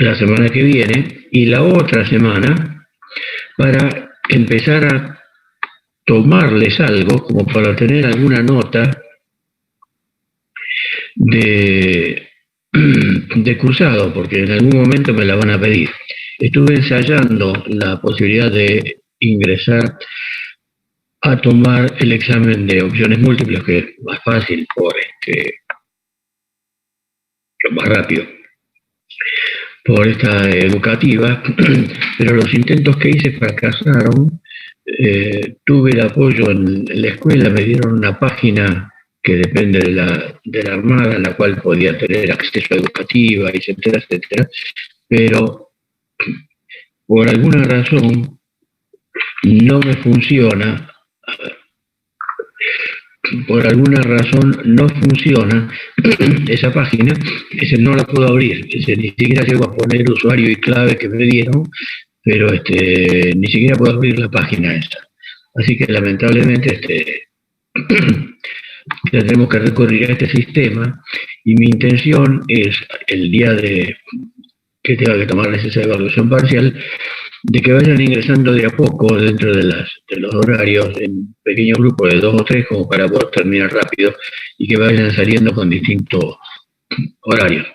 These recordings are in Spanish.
la semana que viene y la otra semana para empezar a tomarles algo, como para tener alguna nota de, de cursado, porque en algún momento me la van a pedir. Estuve ensayando la posibilidad de ingresar a tomar el examen de opciones múltiples, que es más fácil más rápido, por esta educativa, pero los intentos que hice fracasaron. Tuve el apoyo en la escuela, me dieron una página que depende de la Armada, en la cual podía tener acceso a educativa, etcétera, etcétera, pero por alguna razón no me funciona. Por alguna razón no funciona esa página, no la puedo abrir, ni siquiera llego a poner usuario y clave que me dieron, pero ni siquiera puedo abrir la página esa. Así que lamentablemente tendremos que recurrir a este sistema, y mi intención es, el día de que tenga que tomarles esa evaluación parcial, de que vayan ingresando de a poco dentro de los horarios en pequeños grupos de 2 o 3, como para poder terminar rápido, y que vayan saliendo con distintos horarios.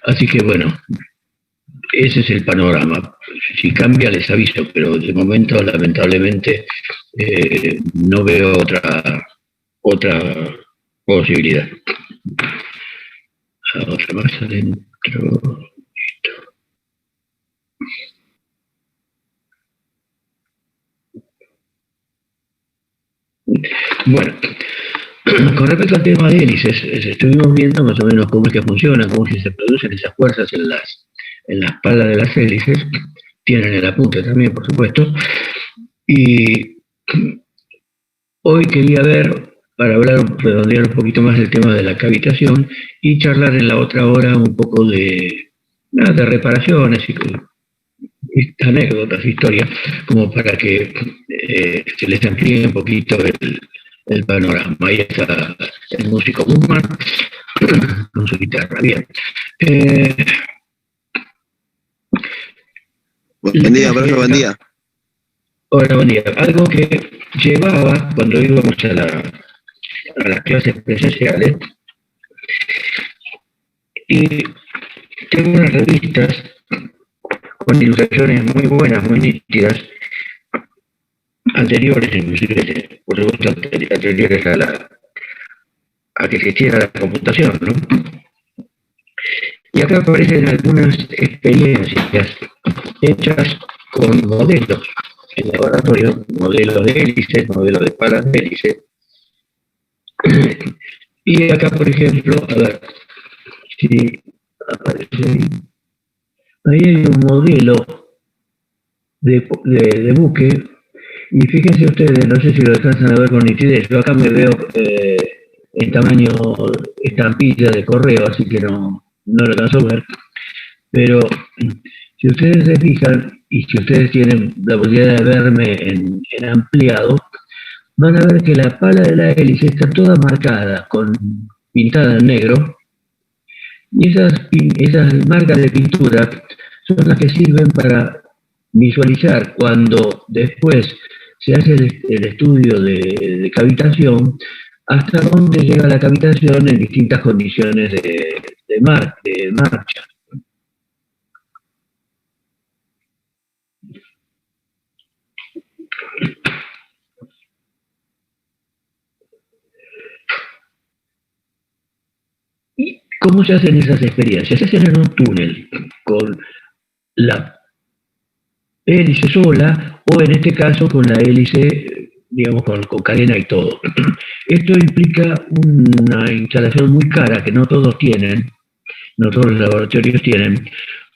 Así que bueno, ese es el panorama. Si cambia les aviso, pero de momento lamentablemente no veo otra posibilidad. Ahora más adentro. Bueno, con respecto al tema de hélices, estuvimos viendo más o menos cómo es que funcionan, cómo es que se producen esas fuerzas en la espalda de las hélices. Tienen el apunte también, por supuesto. Y hoy quería ver, para redondear un poquito más el tema de la cavitación y charlar en la otra hora un poco de reparaciones y anécdotas, historias, como para que se les amplíe un poquito el panorama. Ahí está el músico Guzmán con su guitarra. Bien. Buen día, profe, buen día. Hola, buen día. Algo que llevaba cuando íbamos a las clases presenciales, y tengo unas revistas con ilustraciones muy buenas, muy nítidas, anteriores, inclusive, por supuesto, anteriores a que existiera la computación, ¿no? Y acá aparecen algunas experiencias hechas con modelos en laboratorio, modelos de hélices, modelos de palas de hélice. Y acá, por ejemplo, a ver si aparece ahí. Ahí hay un modelo de buque, y fíjense ustedes, no sé si lo alcanzan a ver con nitidez, yo acá me veo en tamaño estampilla de correo, así que no lo alcanzo a ver, pero si ustedes se fijan, y si ustedes tienen la posibilidad de verme en ampliado, van a ver que la pala de la hélice está toda marcada, pintada en negro, y esas marcas de pintura son las que sirven para visualizar cuando después se hace el estudio de cavitación, hasta dónde llega la cavitación en distintas condiciones de marcha. ¿Y cómo se hacen esas experiencias? Se hacen en un túnel con la hélice sola, o en este caso con la hélice, digamos, con cadena y todo. Esto implica una instalación muy cara que no todos tienen, no todos los laboratorios tienen,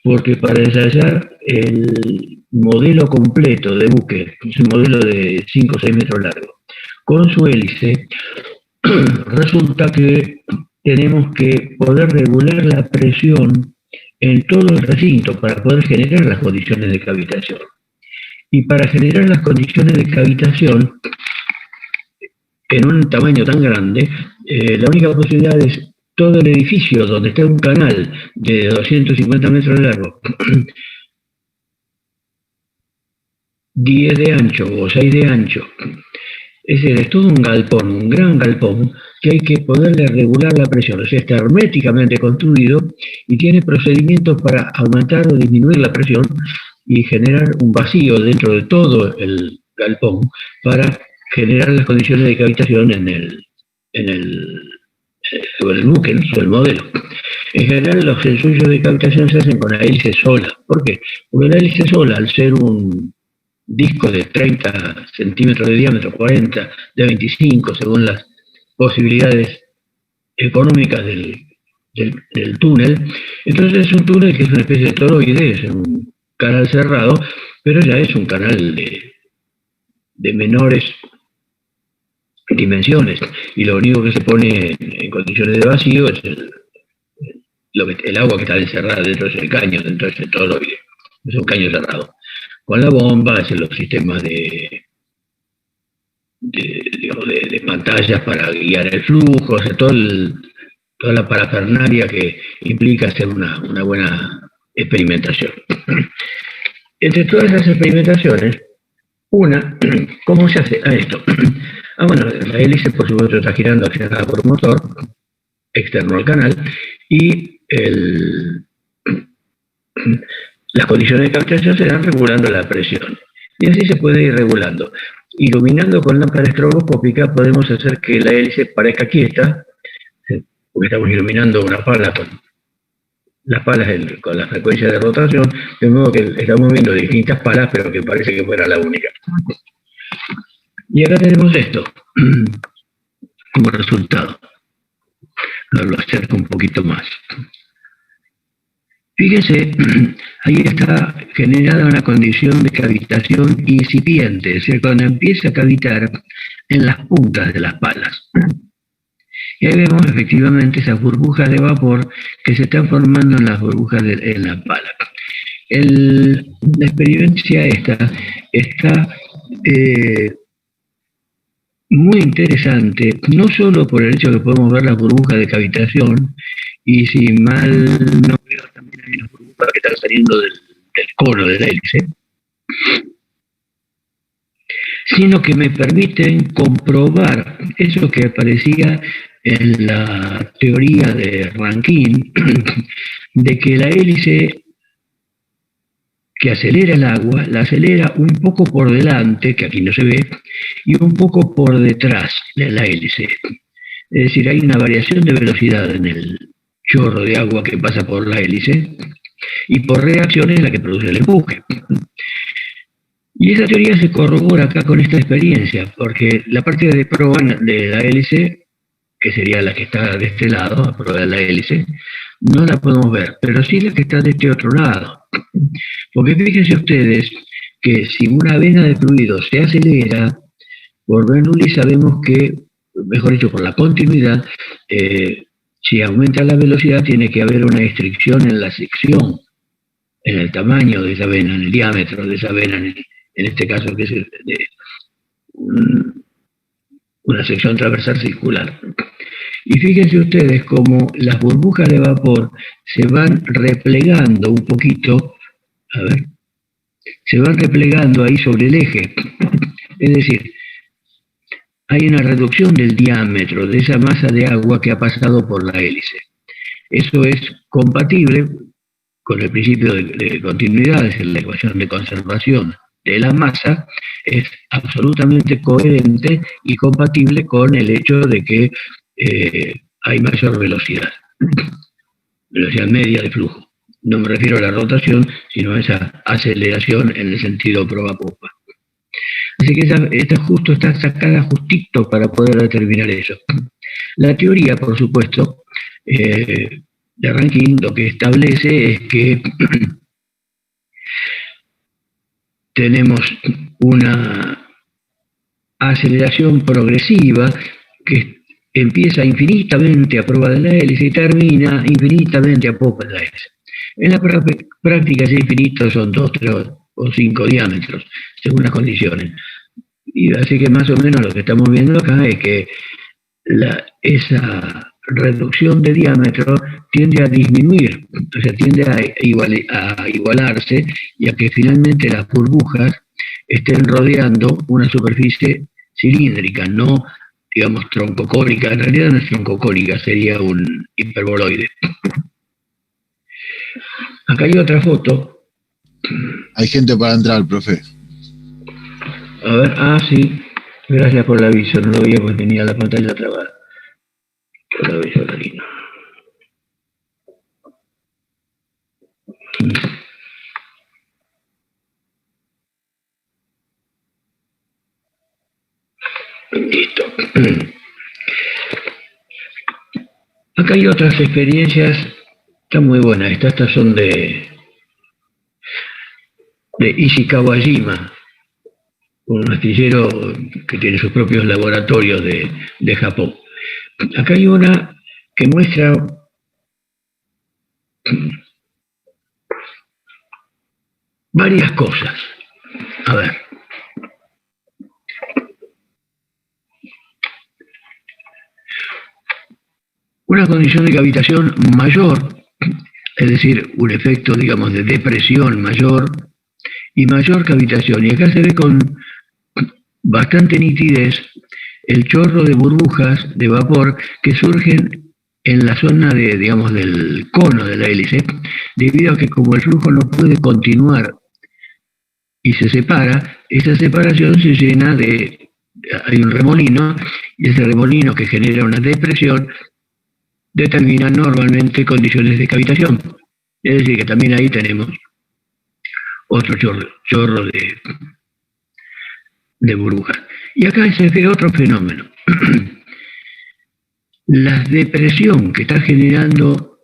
porque para ensayar el modelo completo de buque, es un modelo de 5 o 6 metros largo, con su hélice, resulta que tenemos que poder regular la presión en todo el recinto para poder generar las condiciones de cavitación. Y para generar las condiciones de cavitación en un tamaño tan grande, la única posibilidad es todo el edificio donde está un canal de 250 metros de largo, 10 de ancho o 6 de ancho, es todo un galpón, un gran galpón, que hay que poderle regular la presión. O sea, está herméticamente construido y tiene procedimientos para aumentar o disminuir la presión y generar un vacío dentro de todo el galpón para generar las condiciones de cavitación en el buque, ¿no? Sobre el modelo. En general, los ensayos de cavitación se hacen con la hélice sola. ¿Por qué? Porque la hélice sola, al ser un disco de 30 centímetros de diámetro, 40, de 25, según las posibilidades económicas del túnel. Entonces es un túnel que es una especie de toroide, es un canal cerrado, pero ya es un canal de menores dimensiones, y lo único que se pone en condiciones de vacío es el agua que está encerrada dentro de ese caño, dentro de ese toroide. Es un caño cerrado. Con la bomba, es los sistemas de pantallas para guiar el flujo, o sea, toda la parafernalia que implica hacer una buena experimentación. Entre todas esas experimentaciones, ¿cómo se hace esto? Bueno, la hélice, por supuesto, está girando accionada por un motor externo al canal, y las condiciones de cavitación se dan regulando la presión. Y así se puede ir regulando. Iluminando con lámpara estroboscópica podemos hacer que la hélice parezca quieta, porque estamos iluminando una pala con las palas con la frecuencia de rotación, de modo que estamos viendo distintas palas, pero que parece que fuera la única. Y acá tenemos esto como resultado. Lo acerco un poquito más. Fíjense, ahí está generada una condición de cavitación incipiente, es decir, cuando empieza a cavitar en las puntas de las palas. Y ahí vemos efectivamente esas burbujas de vapor que se están formando en las burbujas en la pala. La experiencia esta está muy interesante, no solo por el hecho de que podemos ver las burbujas de cavitación, y si mal no veo, también hay unas burbujas que están saliendo del cono de la hélice, sino que me permiten comprobar eso que aparecía en la teoría de Rankine, de que la hélice que acelera el agua, la acelera un poco por delante, que aquí no se ve, y un poco por detrás de la hélice. Es decir, hay una variación de velocidad en el chorro de agua que pasa por la hélice, y por reacción es la que produce el empuje. Y esa teoría se corrobora acá con esta experiencia, porque la parte de proa de la hélice, que sería la que está de este lado, a prueba de la hélice, no la podemos ver, pero sí la que está de este otro lado. Porque fíjense ustedes que si una vena de fluido se acelera, por Bernoulli sabemos que, mejor dicho, por la continuidad, si aumenta la velocidad tiene que haber una restricción en la sección, en el tamaño de esa vena, en el diámetro de esa vena, en este caso que es una sección transversal circular. Y fíjense ustedes cómo las burbujas de vapor se van replegando un poquito, se van replegando ahí sobre el eje. Es decir, hay una reducción del diámetro de esa masa de agua que ha pasado por la hélice. Eso es compatible con el principio de continuidad, es la ecuación de conservación de la masa, es absolutamente coherente y compatible con el hecho de que hay mayor velocidad media de flujo. No me refiero a la rotación, sino a esa aceleración en el sentido proa-popa. Así que esta justo está sacada justito para poder determinar eso. La teoría, por supuesto, de Rankine lo que establece es que tenemos una aceleración progresiva que empieza infinitamente a proa de la hélice y termina infinitamente a popa de la hélice. En la práctica ese infinito son 2, 3 o 5 diámetros, según las condiciones. Y así que más o menos lo que estamos viendo acá es que esa reducción de diámetro tiende a disminuir, o sea, tiende a igualarse y a que finalmente las burbujas estén rodeando una superficie cilíndrica, no, digamos, troncocónica. En realidad no es troncocónica, sería un hiperboloide. Acá hay otra foto. Hay gente para entrar, profe. A ver, sí. Gracias por el aviso, no lo veía porque tenía la pantalla trabada. Por el aviso, Karina. Listo. Acá hay otras experiencias, están muy buenas. Estas son de Ishikawajima, un astillero que tiene sus propios laboratorios de Japón. Acá hay una que muestra varias cosas. A ver. Una condición de cavitación mayor, es decir, un efecto, digamos, de depresión mayor y mayor cavitación. Y acá se ve con bastante nitidez el chorro de burbujas de vapor que surgen en la zona de, digamos, del cono de la hélice, debido a que como el flujo no puede continuar y se separa, esa separación se llena hay un remolino, y ese remolino que genera una depresión determina normalmente condiciones de cavitación. Es decir, que también ahí tenemos otro chorro de burbujas. Y acá se ve otro fenómeno. La depresión que está generando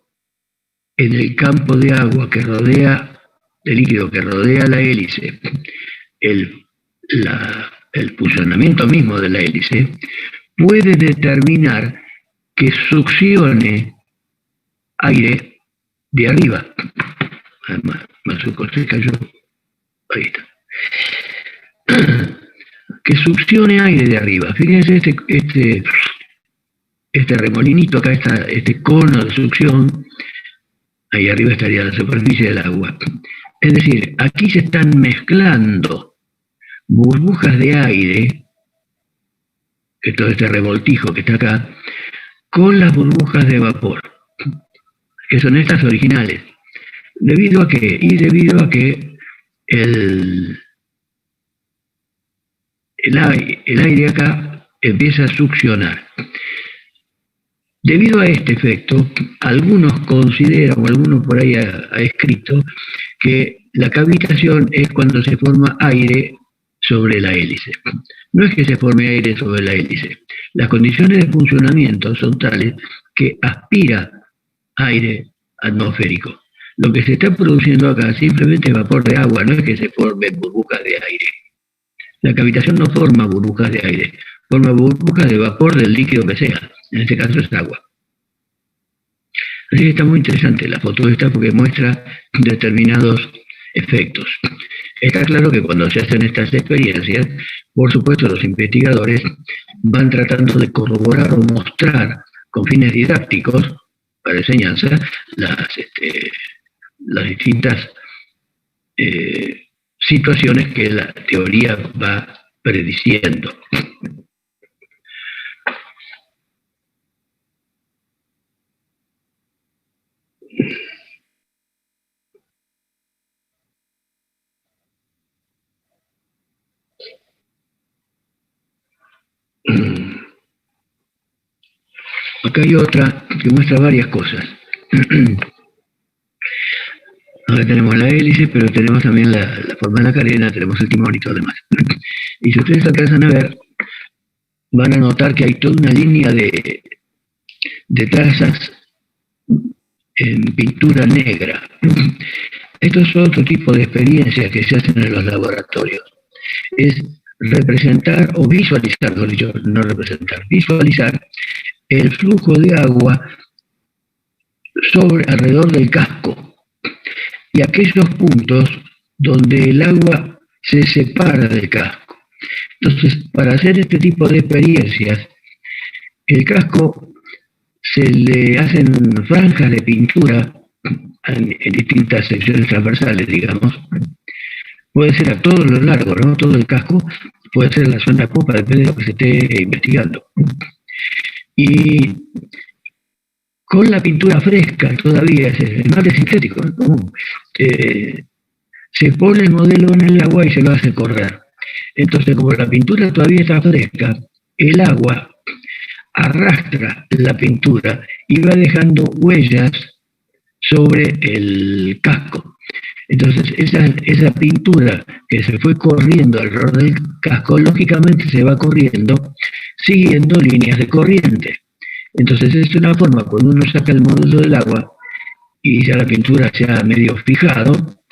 en el campo de agua que rodea, de líquido que rodea la hélice, el funcionamiento mismo de la hélice, puede determinar que succione aire de arriba. Además, se cayó. Ahí está. Que succione aire de arriba. Fíjense este remolinito acá, este cono de succión, ahí arriba estaría la superficie del agua. Es decir, aquí se están mezclando burbujas de aire, que todo este revoltijo que está acá, con las burbujas de vapor, que son estas originales. ¿Debido a qué? Y debido a que el aire acá empieza a succionar. Debido a este efecto, algunos consideran, o algunos por ahí ha escrito, que la cavitación es cuando se forma aire sobre la hélice. No es que se forme aire sobre la hélice. Las condiciones de funcionamiento son tales que aspira aire atmosférico. Lo que se está produciendo acá simplemente es vapor de agua, no es que se formen burbujas de aire. La cavitación no forma burbujas de aire, forma burbujas de vapor del líquido que sea. En este caso es agua. Así que está muy interesante la foto esta porque muestra determinados efectos. Está claro que cuando se hacen estas experiencias, por supuesto los investigadores van tratando de corroborar o mostrar con fines didácticos para enseñanza las distintas situaciones que la teoría va prediciendo. Acá hay otra que muestra varias cosas. Ahora tenemos la hélice, pero tenemos también la forma de la cadena, tenemos el timón y todo lo demás. Y si ustedes alcanzan a ver, van a notar que hay toda una línea de trazas en pintura negra. Esto es otro tipo de experiencias que se hacen en los laboratorios. Es representar o visualizar, mejor dicho, no representar, visualizar el flujo de agua alrededor del casco y aquellos puntos donde el agua se separa del casco. Entonces, para hacer este tipo de experiencias, el casco se le hacen franjas de pintura en distintas secciones transversales, digamos. Puede ser a todo lo largo, ¿no? Todo el casco, puede ser la zona popa, depende de lo que se esté investigando. Y con la pintura fresca todavía, es más de sintético, ¿no? Se pone el modelo en el agua y se lo hace correr. Entonces, como la pintura todavía está fresca, el agua arrastra la pintura y va dejando huellas sobre el casco. Entonces, esa pintura que se fue corriendo alrededor del casco, lógicamente se va corriendo siguiendo líneas de corriente. Entonces, es una forma, cuando uno saca el modelo del agua y ya la pintura se ha medio fijado,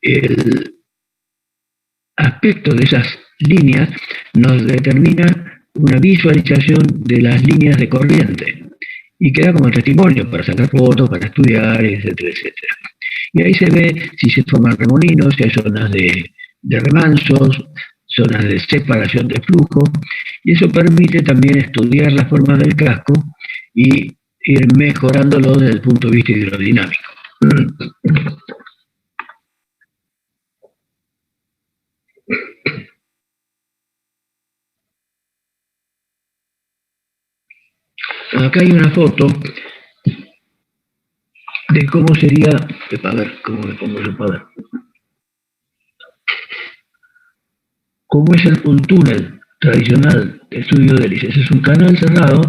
el aspecto de esas líneas nos determina una visualización de las líneas de corriente y queda como testimonio para sacar fotos, para estudiar, etcétera, etcétera. Y ahí se ve si se forman remolinos, si hay zonas de remansos, zonas de separación de flujo, y eso permite también estudiar la forma del casco y ir mejorándolo desde el punto de vista hidrodinámico. Acá hay una foto de cómo sería, a ver, cómo me pongo yo para ver, cómo es un túnel tradicional de estudio de hélices. Es un canal cerrado.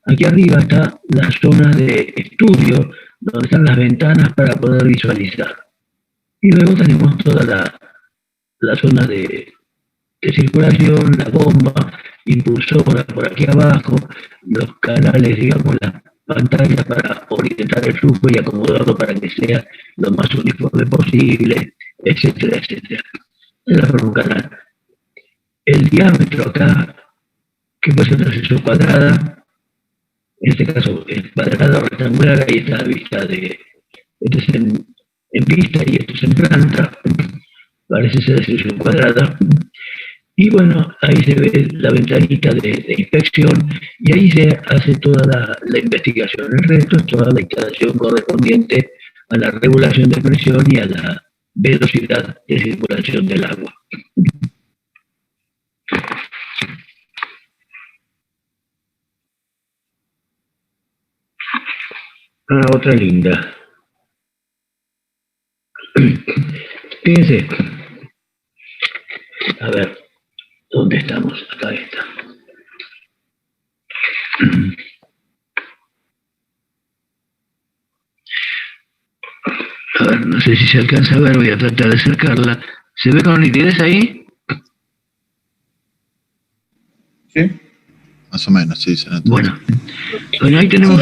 Aquí arriba está la zona de estudio, donde están las ventanas para poder visualizar. Y luego tenemos toda la zona de circulación, la bomba impulsora por aquí abajo, los canales, digamos, las pantallas para orientar el flujo y acomodarlo para que sea lo más uniforme posible, etcétera, etcétera. Es la forma de un canal. El diámetro acá, que puede ser una sección cuadrada, en este caso es cuadrada o rectangular, ahí está la vista de, este es en vista y esto es en planta, parece ser sección cuadrada. Y bueno, ahí se ve la ventanita de inspección y ahí se hace toda la investigación. El resto es toda la instalación correspondiente a la regulación de presión y a la velocidad de circulación del agua. Otra linda. Fíjense. A ver, ¿dónde estamos? Acá está. A ver, no sé si se alcanza a ver, voy a tratar de acercarla. ¿Se ve con nitidez ahí? Sí. Más o menos, sí. Bueno, ahí tenemos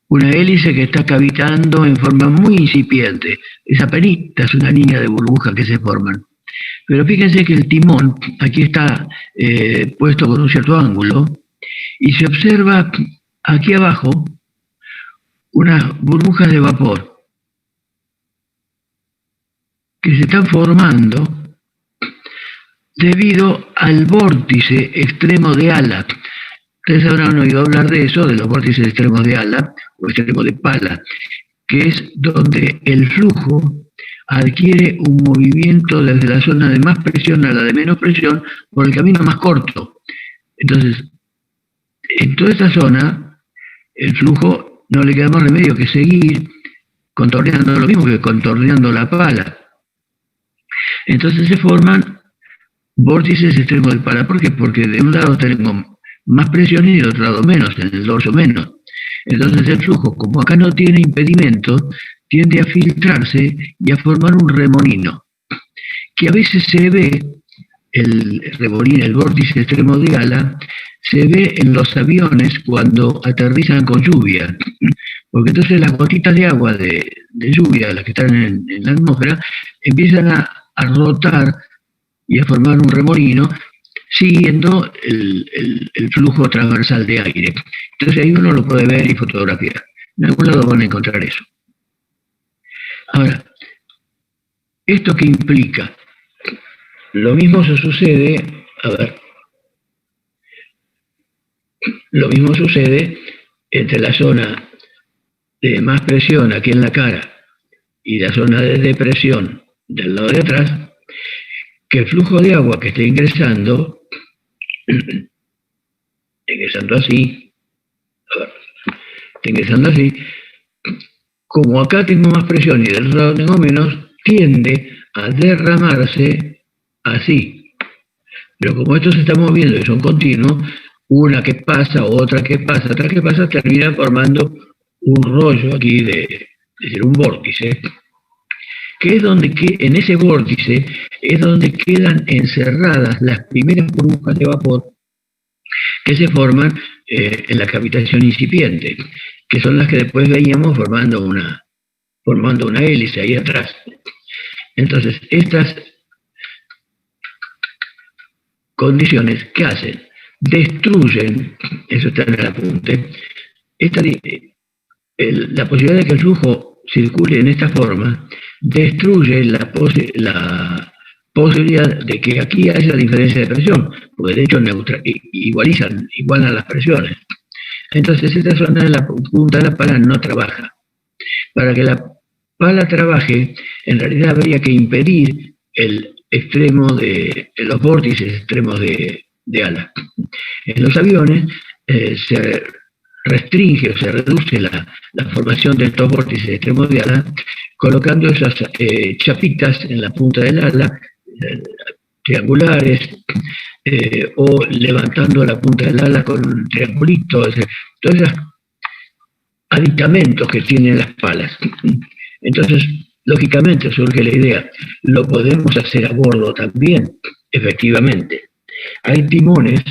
una hélice que está cavitando en forma muy incipiente. Esa penita es una línea de burbujas que se forman. Pero fíjense que el timón aquí está puesto con un cierto ángulo y se observa aquí abajo unas burbujas de vapor que se están formando debido al vórtice extremo de ala. Ustedes habrán oído hablar de eso, de los vórtices extremos de ala o extremo de pala, que es donde el flujo adquiere un movimiento desde la zona de más presión a la de menos presión por el camino más corto. Entonces, en toda esta zona, el flujo no le queda más remedio que seguir contorneando lo mismo que contorneando la pala. Entonces se forman vórtices extremos de pala. ¿Por qué? Porque de un lado tenemos más presión y de otro lado menos, en el dorso menos. Entonces el flujo, como acá no tiene impedimento, tiende a filtrarse y a formar un remolino, que a veces se ve, el remolino, el vórtice extremo de ala, se ve en los aviones cuando aterrizan con lluvia, porque entonces las gotitas de agua de lluvia, las que están en la atmósfera, empiezan a rotar y a formar un remolino siguiendo el flujo transversal de aire. Entonces ahí uno lo puede ver y fotografiar. En algún lado van a encontrar eso. Ahora, ¿esto qué implica? Lo mismo se sucede, a ver, Lo mismo sucede entre la zona de más presión aquí en la cara y la zona de depresión del lado de atrás, que el flujo de agua que esté ingresando así, ingresando así, como acá tengo más presión y del otro lado tengo menos, tiende a derramarse así. Pero como esto se está moviendo y son continuos, una que pasa, otra que pasa, termina formando un rollo aquí es decir, un vórtice, que es donde en ese vórtice es donde quedan encerradas las primeras burbujas de vapor que se forman en la cavitación incipiente, que son las que después veíamos formando una hélice ahí atrás. Entonces, estas condiciones, ¿qué hacen? Destruyen, eso está en el apunte, la posibilidad de que el flujo circule en esta forma, destruye la posibilidad de que aquí haya diferencia de presión, porque de hecho igualan las presiones. Entonces esta zona de la punta de la pala no trabaja. Para que la pala trabaje, en realidad habría que impedir el extremo de los vórtices extremos de ala. En los aviones se restringe o se reduce la formación de estos vórtices extremos de ala colocando esas chapitas en la punta del ala, triangulares, o levantando la punta del ala con un triangulito, todos esos aditamentos que tienen las palas. Entonces, lógicamente surge la idea, ¿lo podemos hacer a bordo también? Efectivamente. Hay timones,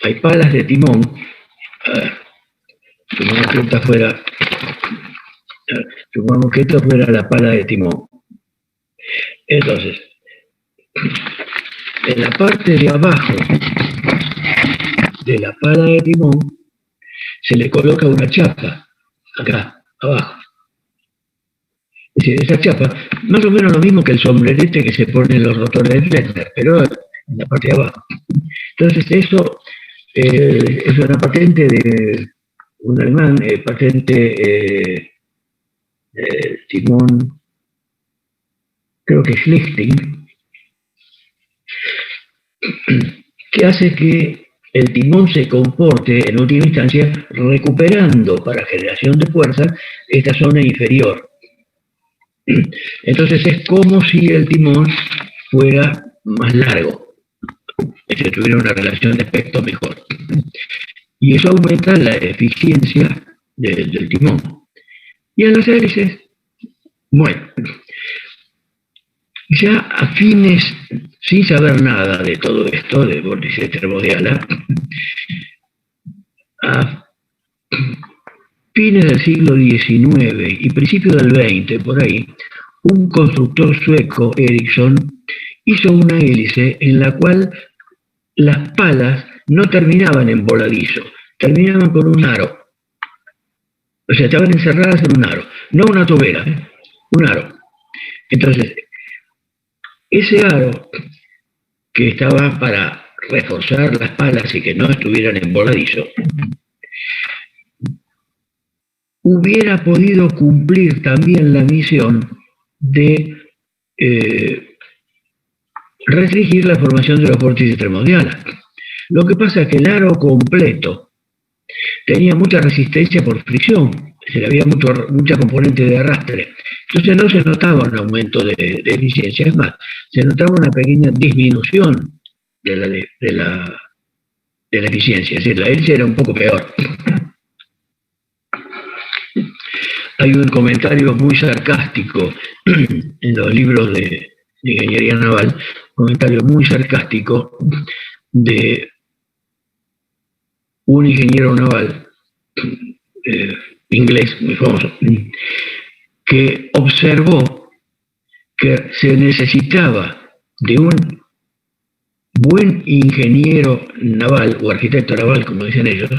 hay palas de timón, supongamos que esto fuera la pala de timón. Entonces, en la parte de abajo de la pala de timón se le coloca una chapa, acá, abajo. Es decir, esa chapa, más o menos lo mismo que el sombrerete que se pone en los rotores de Flettner, pero en la parte de abajo. Entonces, eso es una patente de un alemán, patente timón, creo que Schlichting, que hace que el timón se comporte en última instancia recuperando para generación de fuerza esta zona inferior. Entonces es como si el timón fuera más largo, si tuviera una relación de aspecto mejor. Y eso aumenta la eficiencia del timón. Y en las hélices, bueno, ya a fines, sin saber nada de todo esto, de vórtices termodiala, a fines del siglo XIX y principios del XX, por ahí, un constructor sueco, Ericsson, hizo una hélice en la cual las palas no terminaban en voladizo, terminaban con un aro. O sea, estaban encerradas en un aro, no una tobera, un aro. Entonces, ese aro que estaba para reforzar las palas y que no estuvieran en voladizo, hubiera podido cumplir también la misión de restringir la formación de los vórtices termodialas. Lo que pasa es que el aro completo tenía mucha resistencia por fricción, había mucha componente de arrastre. Entonces no se notaba un aumento de eficiencia, es más, se notaba una pequeña disminución de la eficiencia, es decir, la hélice era un poco peor. Hay un comentario muy sarcástico en los libros de ingeniería naval, un comentario muy sarcástico de un ingeniero naval inglés muy famoso, que observó que se necesitaba de un buen ingeniero naval o arquitecto naval, como dicen ellos,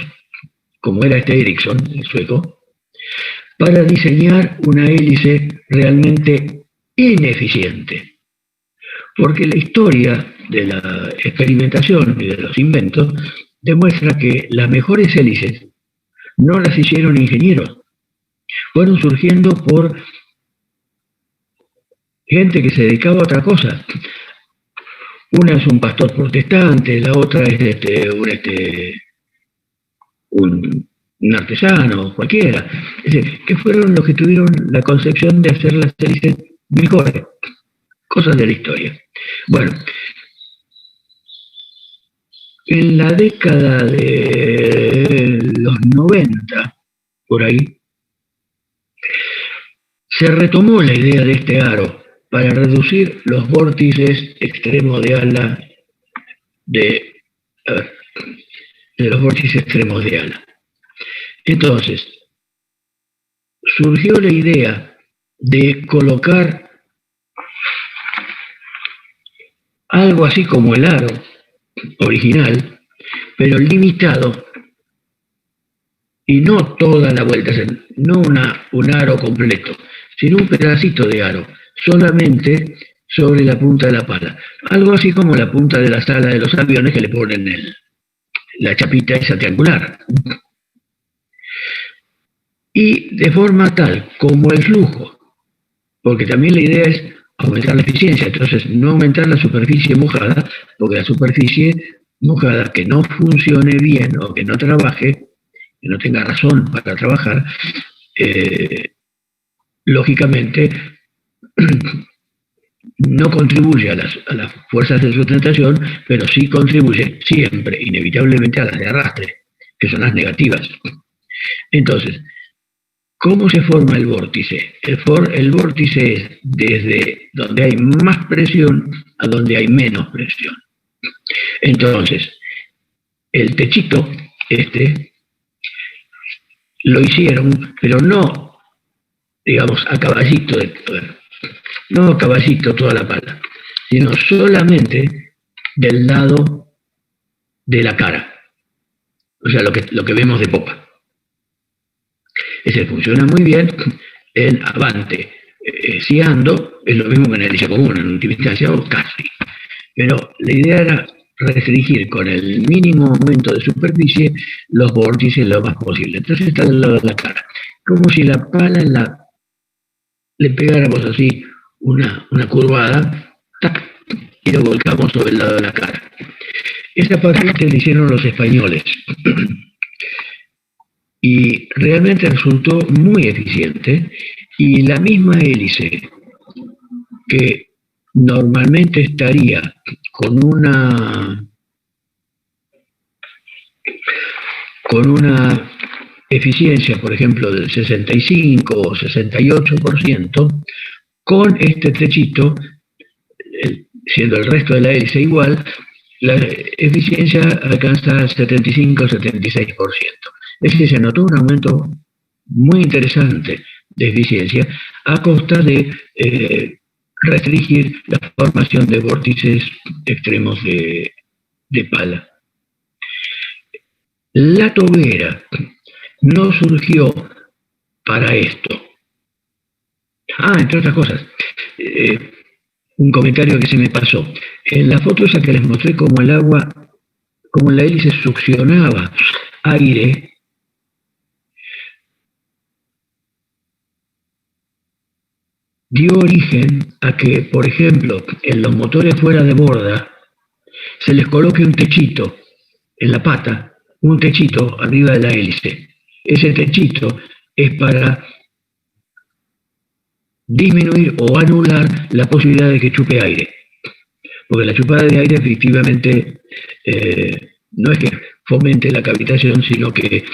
como era este Ericsson, el sueco, para diseñar una hélice realmente ineficiente. Porque la historia de la experimentación y de los inventos demuestra que las mejores hélices no las hicieron ingenieros, fueron surgiendo por gente que se dedicaba a otra cosa. Una es un pastor protestante, la otra es un artesano, cualquiera. Es decir, que fueron los que tuvieron la concepción de hacer las hélices mejores, cosas de la historia. Bueno, en la década de los 90, por ahí, se retomó la idea de este aro para reducir los vórtices extremos de ala de los vórtices extremos de ala. Entonces, surgió la idea de colocar algo así como el aro original, pero limitado, y no toda la vuelta, no un aro completo, sino un pedacito de aro, solamente sobre la punta de la pala. Algo así como la punta de la ala de los aviones que le ponen la chapita esa triangular. Y de forma tal como el flujo, porque también la idea es aumentar la eficiencia, entonces no aumentar la superficie mojada, porque la superficie mojada que no funcione bien o que no trabaje, que no tenga razón para trabajar, lógicamente no contribuye a las fuerzas de sustentación, pero sí contribuye siempre, inevitablemente, a las de arrastre, que son las negativas. Entonces, ¿cómo se forma el vórtice? El vórtice es desde donde hay más presión a donde hay menos presión. Entonces, el techito lo hicieron, pero no, digamos, a caballito, no a caballito toda la pala, sino solamente del lado de la cara. O sea, lo que vemos de popa. Ese funciona muy bien en avante. Si ando, es lo mismo que en hélice común, en última instancia, o casi. Pero la idea era restringir con el mínimo aumento de superficie los vórtices lo más posible. Entonces está del lado de la cara. Como si la pala le pegáramos así una curvada, ¡tac!, y lo volcamos sobre el lado de la cara. Esa patente la hicieron los españoles. Y realmente resultó muy eficiente, y la misma hélice que normalmente estaría con una eficiencia, por ejemplo, del 65 o 68%, con este techito, siendo el resto de la hélice igual, la eficiencia alcanza el 75 o 76%. Es que se notó un aumento muy interesante de eficiencia a costa de restringir la formación de vórtices extremos de pala. La tobera no surgió para esto. Entre otras cosas, un comentario que se me pasó. En la foto esa que les mostré, como el agua, como la hélice succionaba aire, dio origen a que, por ejemplo, en los motores fuera de borda, se les coloque un techito en la pata, un techito arriba de la hélice. Ese techito es para disminuir o anular la posibilidad de que chupe aire. Porque la chupada de aire efectivamente no es que fomente la cavitación, sino que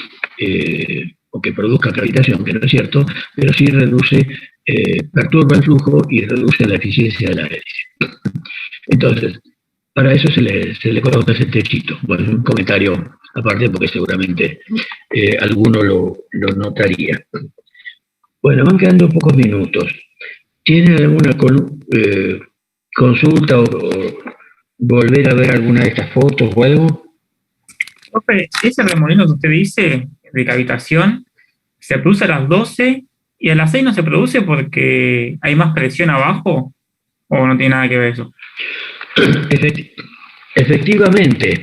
o que produzca cavitación, que no es cierto, pero sí reduce, perturba el flujo y reduce la eficiencia de la hélice. Entonces, para eso se le coloca ese techito. Bueno, es un comentario aparte porque seguramente alguno lo notaría. Bueno, van quedando pocos minutos. ¿Tienen alguna consulta o volver a ver alguna de estas fotos o algo? Profe, ese remolino que usted dice de cavitación se produce a las 12 y a las 6 no se produce porque hay más presión abajo, o no tiene nada que ver eso. Efectivamente,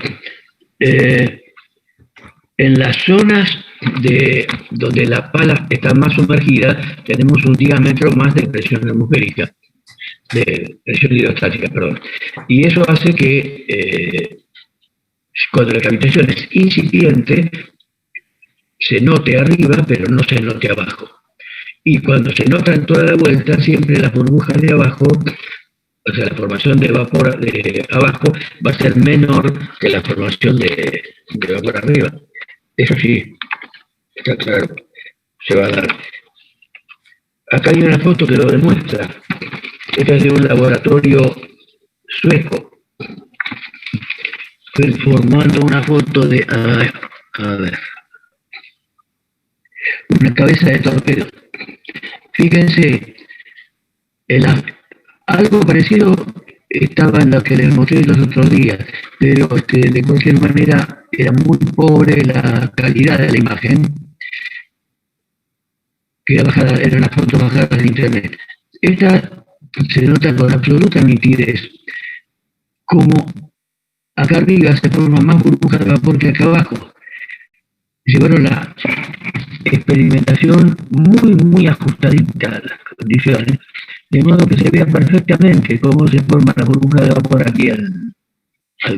En las zonas donde la pala está más sumergida, tenemos un diámetro más de presión atmosférica, de presión hidrostática, perdón. Y eso hace que cuando la cavitación es incipiente, se note arriba, pero no se note abajo. Y cuando se nota en toda la vuelta, siempre las burbujas de abajo, o sea, la formación de vapor de abajo va a ser menor que la formación de vapor arriba. Eso sí, está claro, se va a dar. Acá hay una foto que lo demuestra. Esta es de un laboratorio sueco. Estoy formando una foto de, a ver, una cabeza de torpedo. Fíjense, algo parecido estaba en lo que les mostré los otros días, pero de cualquier manera era muy pobre la calidad de la imagen, que era una foto bajada de internet. Esta se nota con absoluta nitidez como acá arriba se forma más burbujas de vapor que acá abajo. Llevaron la experimentación muy ajustadita a las condiciones, de modo que se vea perfectamente cómo se forma la burbuja de vapor aquí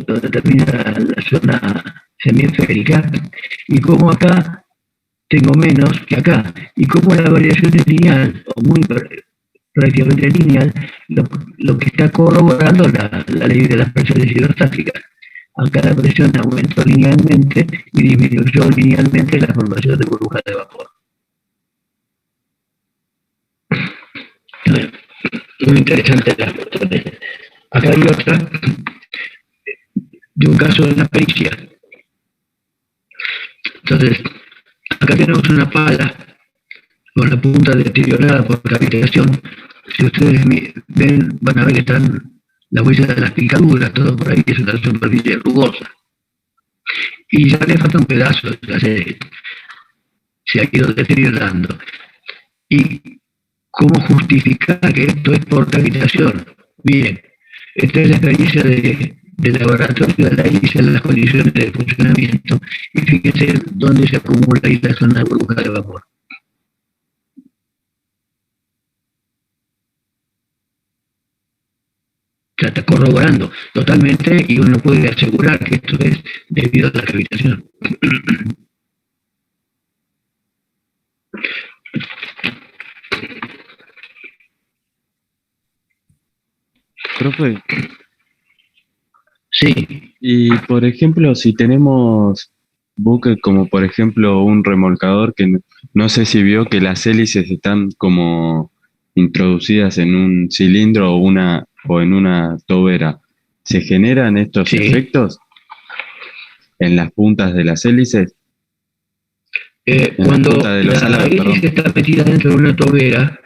donde termina la zona semiesférica, y cómo acá tengo menos que acá, y cómo la variación es lineal, o prácticamente lineal, lo que está corroborando la ley de las presiones hidrostáticas. Acá la presión aumentó linealmente y disminuyó linealmente la formación de burbujas de vapor. Muy interesante la foto. Acá hay otra de un caso de la pericia. Entonces, acá tenemos una pala con la punta deteriorada por cavitación. Si ustedes ven, van a ver que están las huellas de las picaduras, todo por ahí, es una superficie rugosa. Y ya le falta un pedazo, ya se ha ido deteriorando. ¿Y cómo justificar que esto es por cavitación? Bien, esta es la experiencia de laboratorio, analizan las condiciones de funcionamiento y fíjense dónde se acumula ahí la zona de burbuja de vapor. Ya está corroborando totalmente y uno puede asegurar que esto es debido a la cavitación. Profe, Sí, y por ejemplo, si tenemos buques como por ejemplo un remolcador que no sé si vio que las hélices están como introducidas en un cilindro o en una tobera, ¿se generan estos sí. efectos en las puntas de las hélices? Cuando punta de los la alados, perdón. hélice está metida dentro de una tobera,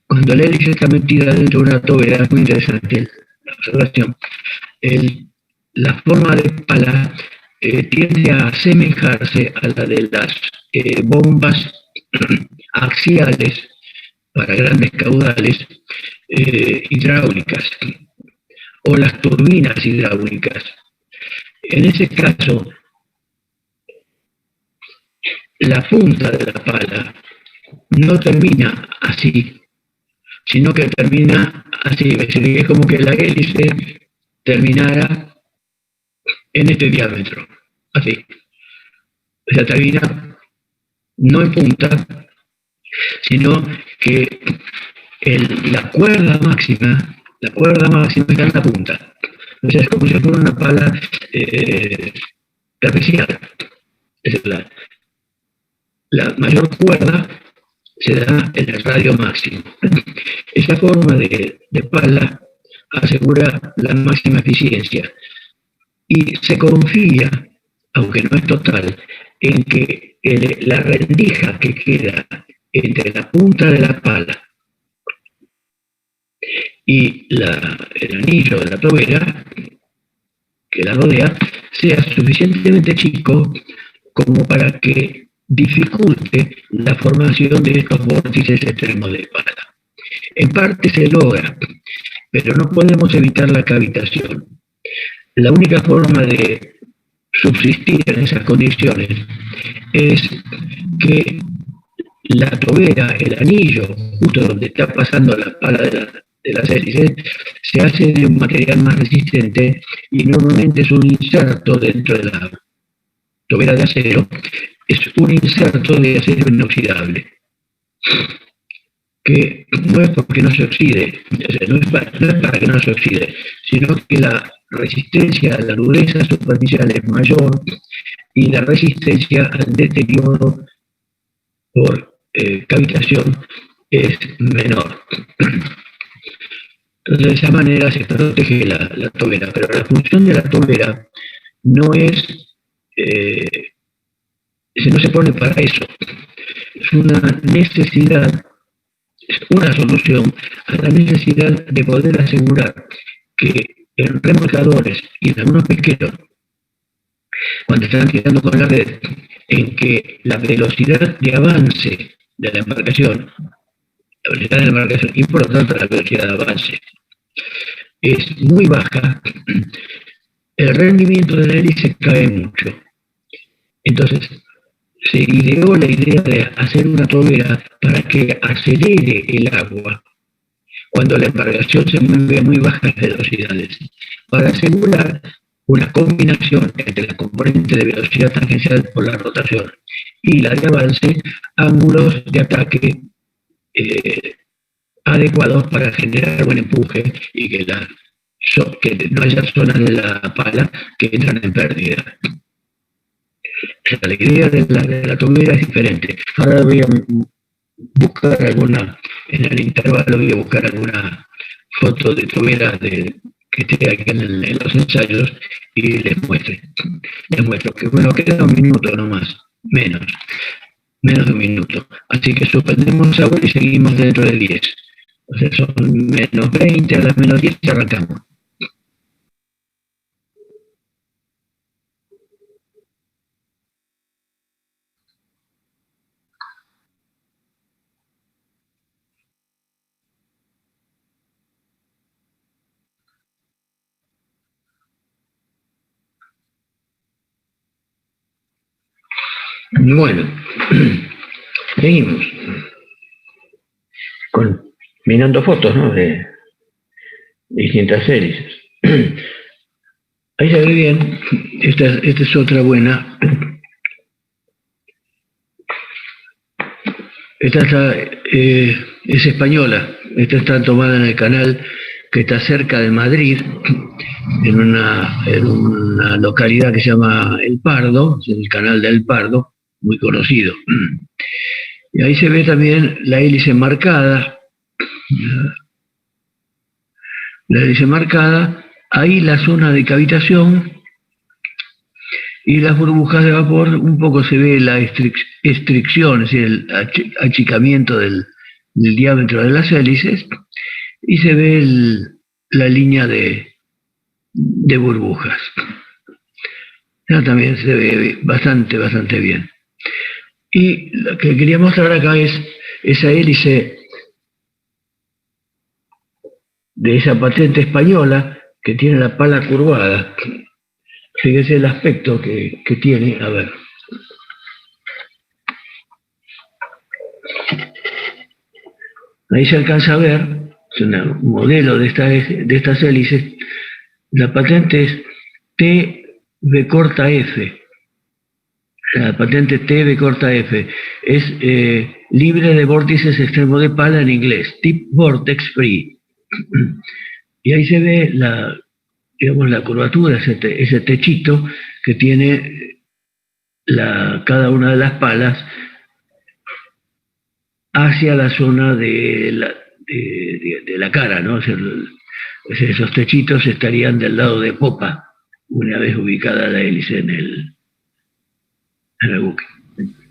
cuando la hélice está metida dentro de una tobera, es muy interesante la observación. La forma de pala tiende a asemejarse a la de las bombas axiales para grandes caudales hidráulicas o las turbinas hidráulicas. En ese caso, la punta de la pala no termina así, sino que termina así, es decir, es como que la hélice terminara en este diámetro, así. O sea, termina no en punta, sino que la cuerda máxima está en la punta. O sea, es como si fuera una pala trapeciada. Es la mayor cuerda se da en el radio máximo. Esa forma de pala asegura la máxima eficiencia y se confía, aunque no es total, en que la rendija que queda entre la punta de la pala y el anillo de la tobera que la rodea sea suficientemente chico como para que dificulte la formación de estos vórtices extremos de pala. En parte se logra, pero no podemos evitar la cavitación. La única forma de subsistir en esas condiciones es que la tobera, el anillo, justo donde está pasando la pala de las hélices, se hace de un material más resistente y normalmente es un inserto dentro de la tobera de acero, es un inserto de acero inoxidable, que no es porque no se oxide, no es para que no se oxide, sino que la resistencia a la dureza superficial es mayor y la resistencia al deterioro por cavitación es menor. Entonces, de esa manera se protege la tobera, pero la función de la tobera no es, no se pone para eso, es una necesidad, es una solución a la necesidad de poder asegurar que en remolcadores y en algunos pesqueros, cuando están tirando con la red, en que la velocidad de avance de la embarcación, y por lo tanto la velocidad de avance, es muy baja, el rendimiento de la hélice cae mucho. Entonces, se ideó la idea de hacer una tobera para que acelere el agua cuando la embarcación se mueve a muy bajas velocidades, para asegurar una combinación entre la componente de velocidad tangencial por la rotación y la de avance, ángulos de ataque adecuados para generar buen empuje y que no haya zonas de la pala que entran en pérdida. La idea de la tobera es diferente. Ahora voy a buscar en el intervalo voy a buscar alguna foto de tobera que esté aquí en los ensayos y les muestro que bueno, queda un minuto nomás, menos de un minuto. Así que suspendemos ahora y seguimos dentro de 10. O sea, son menos 20, a las menos 10 y arrancamos. Bueno, seguimos mirando fotos, ¿no? De distintas hélices. Ahí se ve bien. Esta es otra buena. Esta es española. Esta está tomada en el canal que está cerca de Madrid, en una localidad que se llama El Pardo, el canal del Pardo, muy conocido. Y ahí se ve también la hélice marcada. La hélice marcada, ahí la zona de cavitación y las burbujas de vapor, un poco se ve la estricción, es decir, el achicamiento del diámetro de las hélices, y se ve la línea de burbujas. Ya también se ve bastante bien. Y lo que quería mostrar acá es esa hélice de esa patente española que tiene la pala curvada. Fíjese el aspecto que tiene, a ver. Ahí se alcanza a ver, es un modelo de estas hélices. La patente es TB corta F. La patente TB corta F es libre de vórtices extremo de pala en inglés, Tip Vortex Free. Y ahí se ve la curvatura, ese techito que tiene cada una de las palas hacia la zona de la cara, ¿no? O sea, esos techitos estarían del lado de popa, una vez ubicada la hélice en el buque.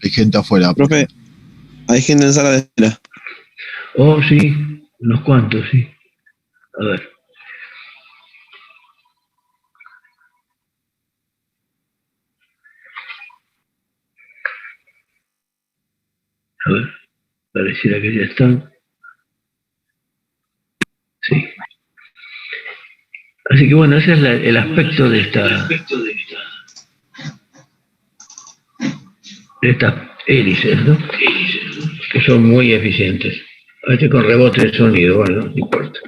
Hay gente afuera. Profe, hay gente en sala de espera. Oh, sí, unos cuantos, sí. A ver. A ver, pareciera que ya están. Sí. Así que bueno, ese es el aspecto de esta de estas hélices, ¿no? Que son muy eficientes. A veces con rebote de sonido, bueno, no importa.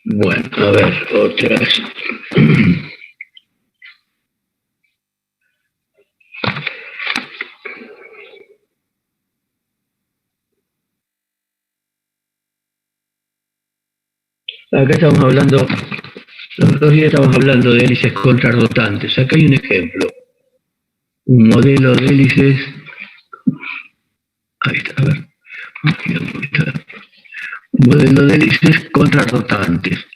Bueno, a ver, otras. Acá estamos hablando, los otros días estamos hablando de hélices contrarrotantes. Acá hay un ejemplo. Un modelo de hélices. Ahí está, a ver. Un modelo de hélices contrarrotantes.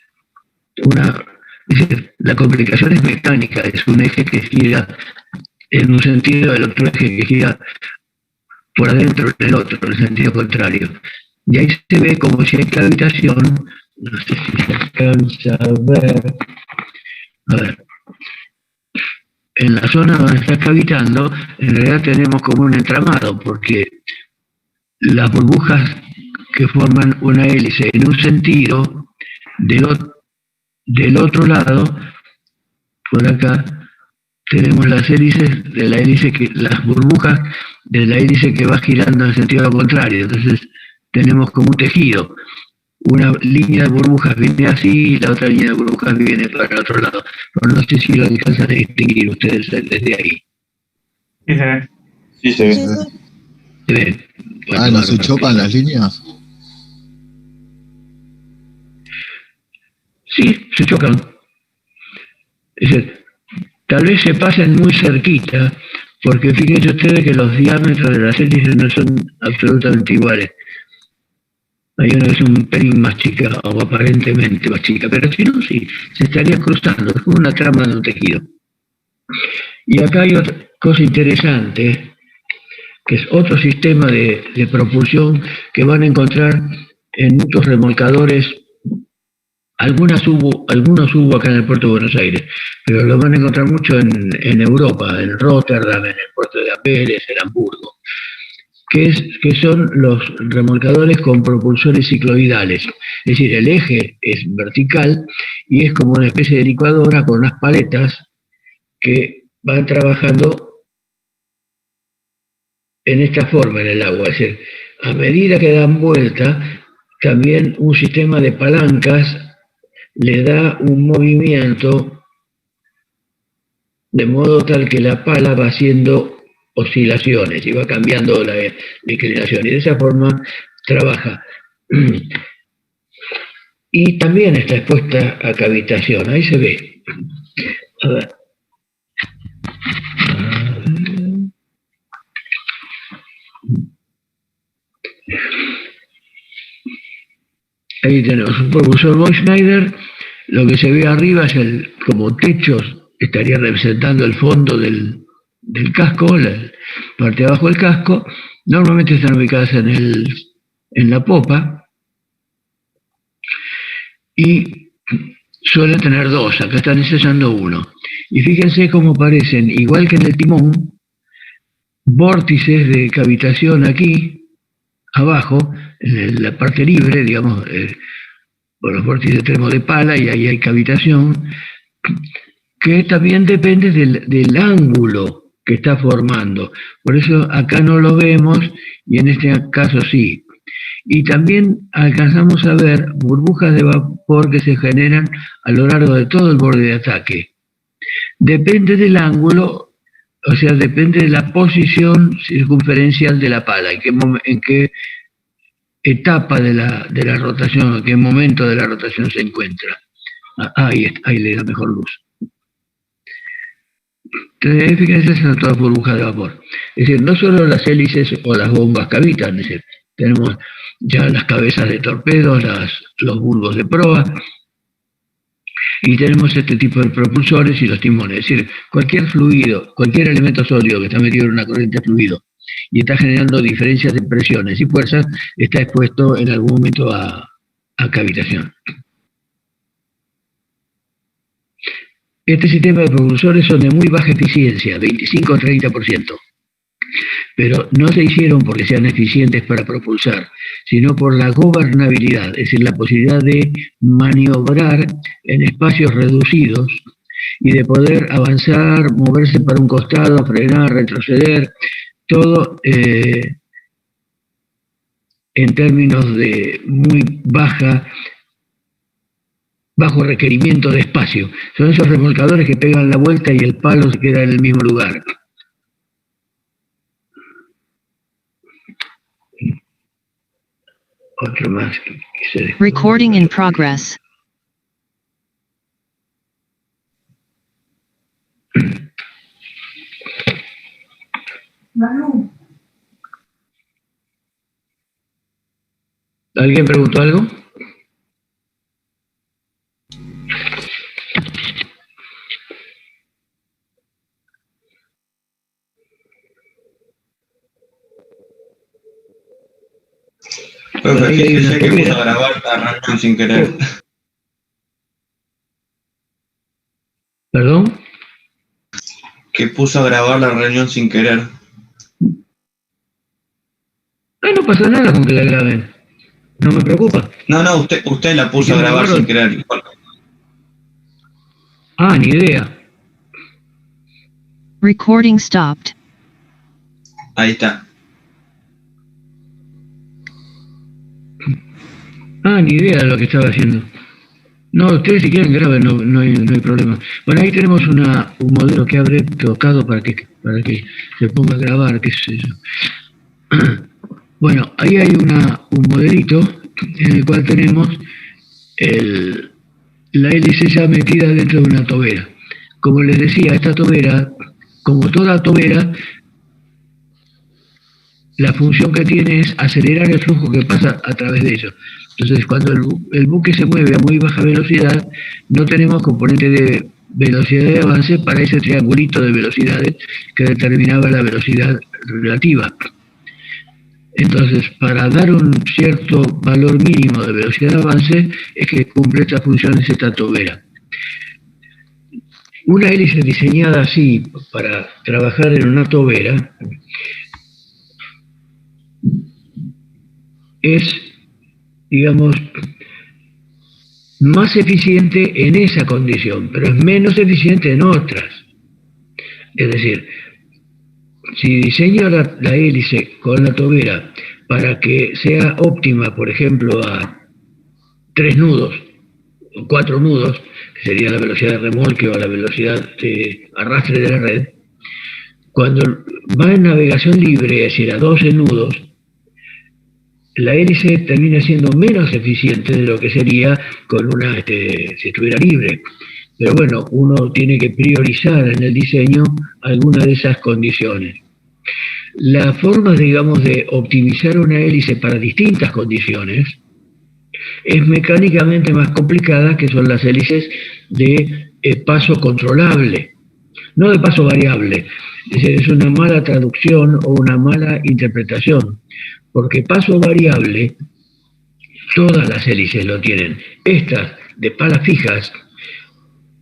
La complicación es mecánica, es un eje que gira en un sentido, el otro eje que gira por adentro en el otro, en el sentido contrario. Y ahí se ve como si hay cavitación, no sé si se alcanza a ver. A ver, en la zona donde está cavitando, en realidad tenemos como un entramado, porque las burbujas que forman una hélice en un sentido, del otro lado, por acá, tenemos las hélices de la hélice las burbujas de la hélice que va girando en sentido contrario. Entonces tenemos como un tejido. Una línea de burbujas viene así y la otra línea de burbujas viene para el otro lado. Pero no sé si lo alcanzan a distinguir ustedes desde ahí. Sí, se ve. Sí, se ve. ¿Se ve? Ah, ¿no se chocan las líneas? Sí, se chocan. Es decir, tal vez se pasen muy cerquita, porque fíjense ustedes que los diámetros de las hélices no son absolutamente iguales. Hay una que es un pelín más chica, o aparentemente más chica, pero si no, sí, se estaría cruzando, es como una trama de un tejido. Y acá hay otra cosa interesante, que es otro sistema de propulsión que van a encontrar en muchos remolcadores. Algunos hubo acá en el puerto de Buenos Aires, pero lo van a encontrar mucho en Europa, en Rotterdam, en el puerto de Amberes, en Hamburgo, que son los remolcadores con propulsores cicloidales. Es decir, el eje es vertical y es como una especie de licuadora con unas paletas que van trabajando en esta forma en el agua. Es decir, a medida que dan vuelta, también un sistema de palancas le da un movimiento de modo tal que la pala va haciendo oscilaciones y va cambiando la inclinación y de esa forma trabaja. Y también está expuesta a cavitación, ahí se ve. A ver. Ahí tenemos un propulsor Bosch-Schneider. Lo que se ve arriba es como techos, estaría representando el fondo del casco, la parte de abajo del casco. Normalmente están ubicadas en la popa y suelen tener dos, acá están ensayando uno. Y fíjense cómo parecen, igual que en el timón, vórtices de cavitación aquí, abajo, en la parte libre, digamos, por los vórtices tenemos de pala y ahí hay cavitación, que también depende del ángulo que está formando. Por eso acá no lo vemos y en este caso sí. Y también alcanzamos a ver burbujas de vapor que se generan a lo largo de todo el borde de ataque. Depende del ángulo, o sea, depende de la posición circunferencial de la pala, en qué etapa de la rotación, en qué momento de la rotación se encuentra. Ahí le da mejor luz. Entonces, fíjense, son todas burbujas de vapor. Es decir, no solo las hélices o las bombas cavitan, es decir, tenemos ya las cabezas de torpedos, los bulbos de proa, y tenemos este tipo de propulsores y los timones. Es decir, cualquier fluido, cualquier elemento sólido que está metido en una corriente de fluido y está generando diferencias de presiones y fuerzas, está expuesto en algún momento a cavitación. Este sistema de propulsores son de muy baja eficiencia, 25 a 30%, pero no se hicieron porque sean eficientes para propulsar, sino por la gobernabilidad, es decir, la posibilidad de maniobrar en espacios reducidos y de poder avanzar, moverse para un costado, frenar, retroceder, todo en términos de muy bajo requerimiento de espacio. Son esos remolcadores que pegan la vuelta y el palo se queda en el mismo lugar. Otro más que se descubre. Recording in progress. ¿Alguien preguntó algo? Profe, Ahí hay fíjese una que puso tobera. a grabar la reunión sin querer. ¿Perdón? Que puso a grabar la reunión sin querer. No pasa nada con que la graben. No me preocupa. No, usted la puso a grabar sin querer. Ah, ni idea. Recording stopped. Ahí está. Ah, ni idea de lo que estaba haciendo. No, ustedes si quieren graben, no hay problema. Bueno, ahí tenemos un modelo que habré tocado para que se ponga a grabar, qué sé yo. Bueno, ahí hay un modelito en el cual tenemos la hélice ya metida dentro de una tobera. Como les decía, esta tobera, como toda tobera, la función que tiene es acelerar el flujo que pasa a través de ello. Entonces, cuando el buque se mueve a muy baja velocidad, no tenemos componente de velocidad de avance para ese triangulito de velocidades que determinaba la velocidad relativa. Entonces, para dar un cierto valor mínimo de velocidad de avance, es que cumple estas funciones esta tobera. Una hélice diseñada así, para trabajar en una tobera, es, digamos, más eficiente en esa condición, pero es menos eficiente en otras. Es decir, si diseño la hélice con la tobera para que sea óptima, por ejemplo, a 3 nudos o 4 nudos, que sería la velocidad de remolque o la velocidad de arrastre de la red, cuando va en navegación libre, es decir, a 12 nudos, la hélice termina siendo menos eficiente de lo que sería con si estuviera libre. Pero bueno, uno tiene que priorizar en el diseño alguna de esas condiciones. La forma, digamos, de optimizar una hélice para distintas condiciones es mecánicamente más complicada, que son las hélices de paso controlable, no de paso variable. Es decir, es una mala traducción o una mala interpretación, porque paso variable, todas las hélices lo tienen. Estas de palas fijas,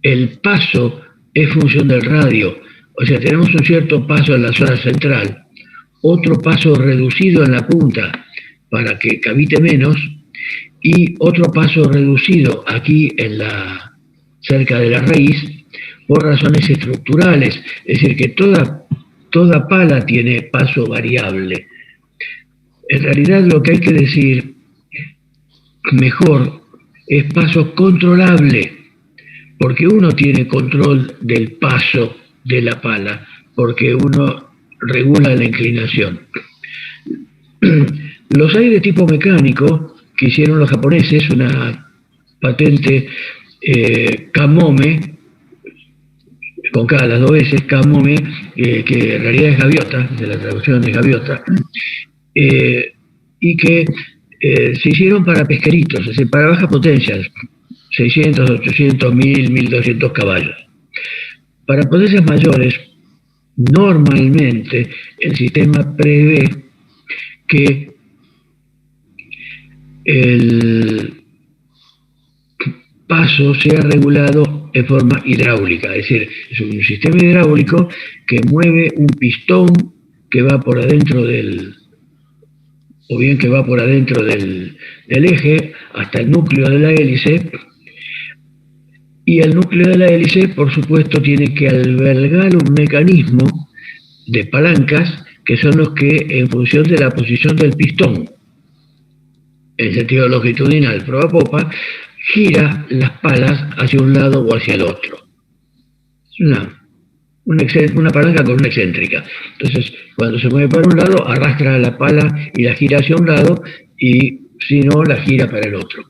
el paso es función del radio, o sea, tenemos un cierto paso en la zona central, otro paso reducido en la punta para que cavite menos, y otro paso reducido aquí cerca de la raíz por razones estructurales, es decir, que toda pala tiene paso variable. En realidad lo que hay que decir mejor es paso controlable, porque uno tiene control del paso de la pala, porque uno regula la inclinación. Los hay de tipo mecánico, que hicieron los japoneses, una patente Kamome, con K las 2 veces, Kamome, que en realidad es gaviota, de la traducción es gaviota, y que se hicieron para pesqueritos, es decir, para bajas potencias, 600, 800, 1000, 1200 caballos. Para potencias mayores, normalmente el sistema prevé que el paso sea regulado en forma hidráulica, es decir, es un sistema hidráulico que mueve un pistón que va por adentro o bien que va por adentro del eje hasta el núcleo de la hélice, y el núcleo de la hélice, por supuesto, tiene que albergar un mecanismo de palancas que son los que, en función de la posición del pistón, en sentido longitudinal, proa popa, gira las palas hacia un lado o hacia el otro. Es una palanca con una excéntrica. Entonces, cuando se mueve para un lado, arrastra la pala y la gira hacia un lado, y si no, la gira para el otro.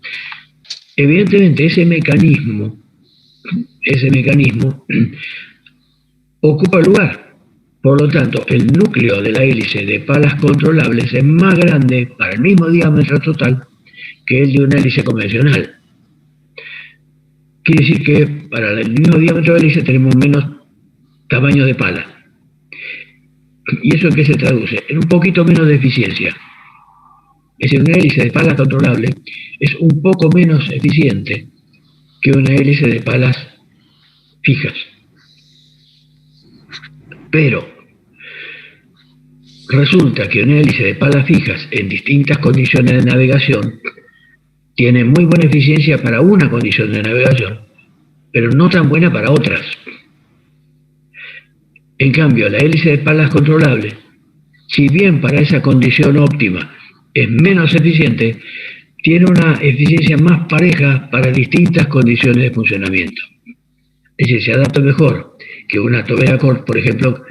Evidentemente, ese mecanismo ocupa lugar. Por lo tanto, el núcleo de la hélice de palas controlables es más grande para el mismo diámetro total que el de una hélice convencional. Quiere decir que para el mismo diámetro de hélice tenemos menos tamaño de pala. ¿Y eso en qué se traduce? En un poquito menos de eficiencia. Es decir, una hélice de palas controlable es un poco menos eficiente que una hélice de palas fijas. Pero resulta que una hélice de palas fijas en distintas condiciones de navegación tiene muy buena eficiencia para una condición de navegación, pero no tan buena para otras. En cambio, la hélice de palas controlable, si bien para esa condición óptima es menos eficiente, tiene una eficiencia más pareja para distintas condiciones de funcionamiento. Es decir, se adapta mejor que una tobera Cort, por ejemplo,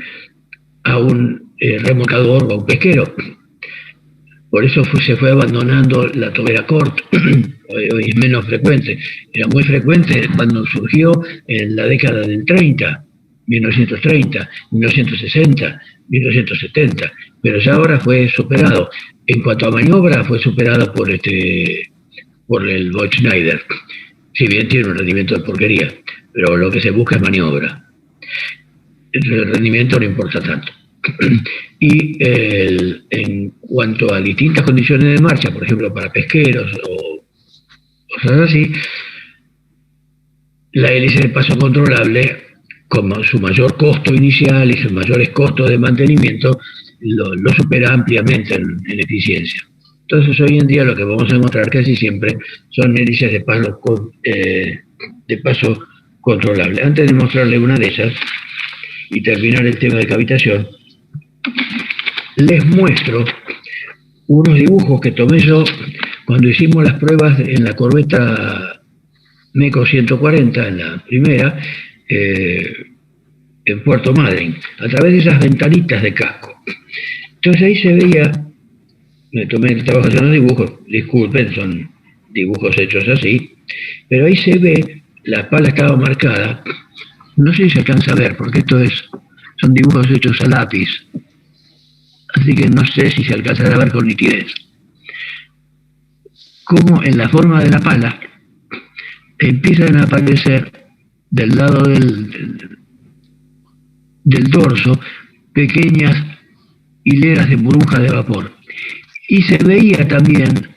a un remolcador o a un pesquero. Por eso se fue abandonando la tobera Cort. Hoy es menos frecuente. Era muy frecuente cuando surgió en la década del 30, 1930, 1960, 1970, pero ya ahora fue superado. En cuanto a maniobra, fue superado por el Voith Schneider. Si bien tiene un rendimiento de porquería, pero lo que se busca es maniobra. El rendimiento no importa tanto. Y en cuanto a distintas condiciones de marcha, por ejemplo, para pesqueros o cosas así, la hélice de paso controlable, con su mayor costo inicial y sus mayores costos de mantenimiento, lo supera ampliamente en eficiencia. Entonces, hoy en día lo que vamos a demostrar casi siempre son hélices de paso controlable. Antes de mostrarle una de esas y terminar el tema de cavitación, les muestro unos dibujos que tomé yo cuando hicimos las pruebas en la corbeta MECO 140, en la primera, en Puerto Madryn, a través de esas ventanitas de casco. Entonces ahí se veía, me tomé el trabajo de los dibujos, disculpen, son dibujos hechos así, pero ahí se ve, la pala estaba marcada, no sé si se alcanza a ver, porque son dibujos hechos a lápiz, así que no sé si se alcanza a ver con nitidez. Como en la forma de la pala empiezan a aparecer del lado del dorso pequeñas hileras de burbujas de vapor. Y se veía también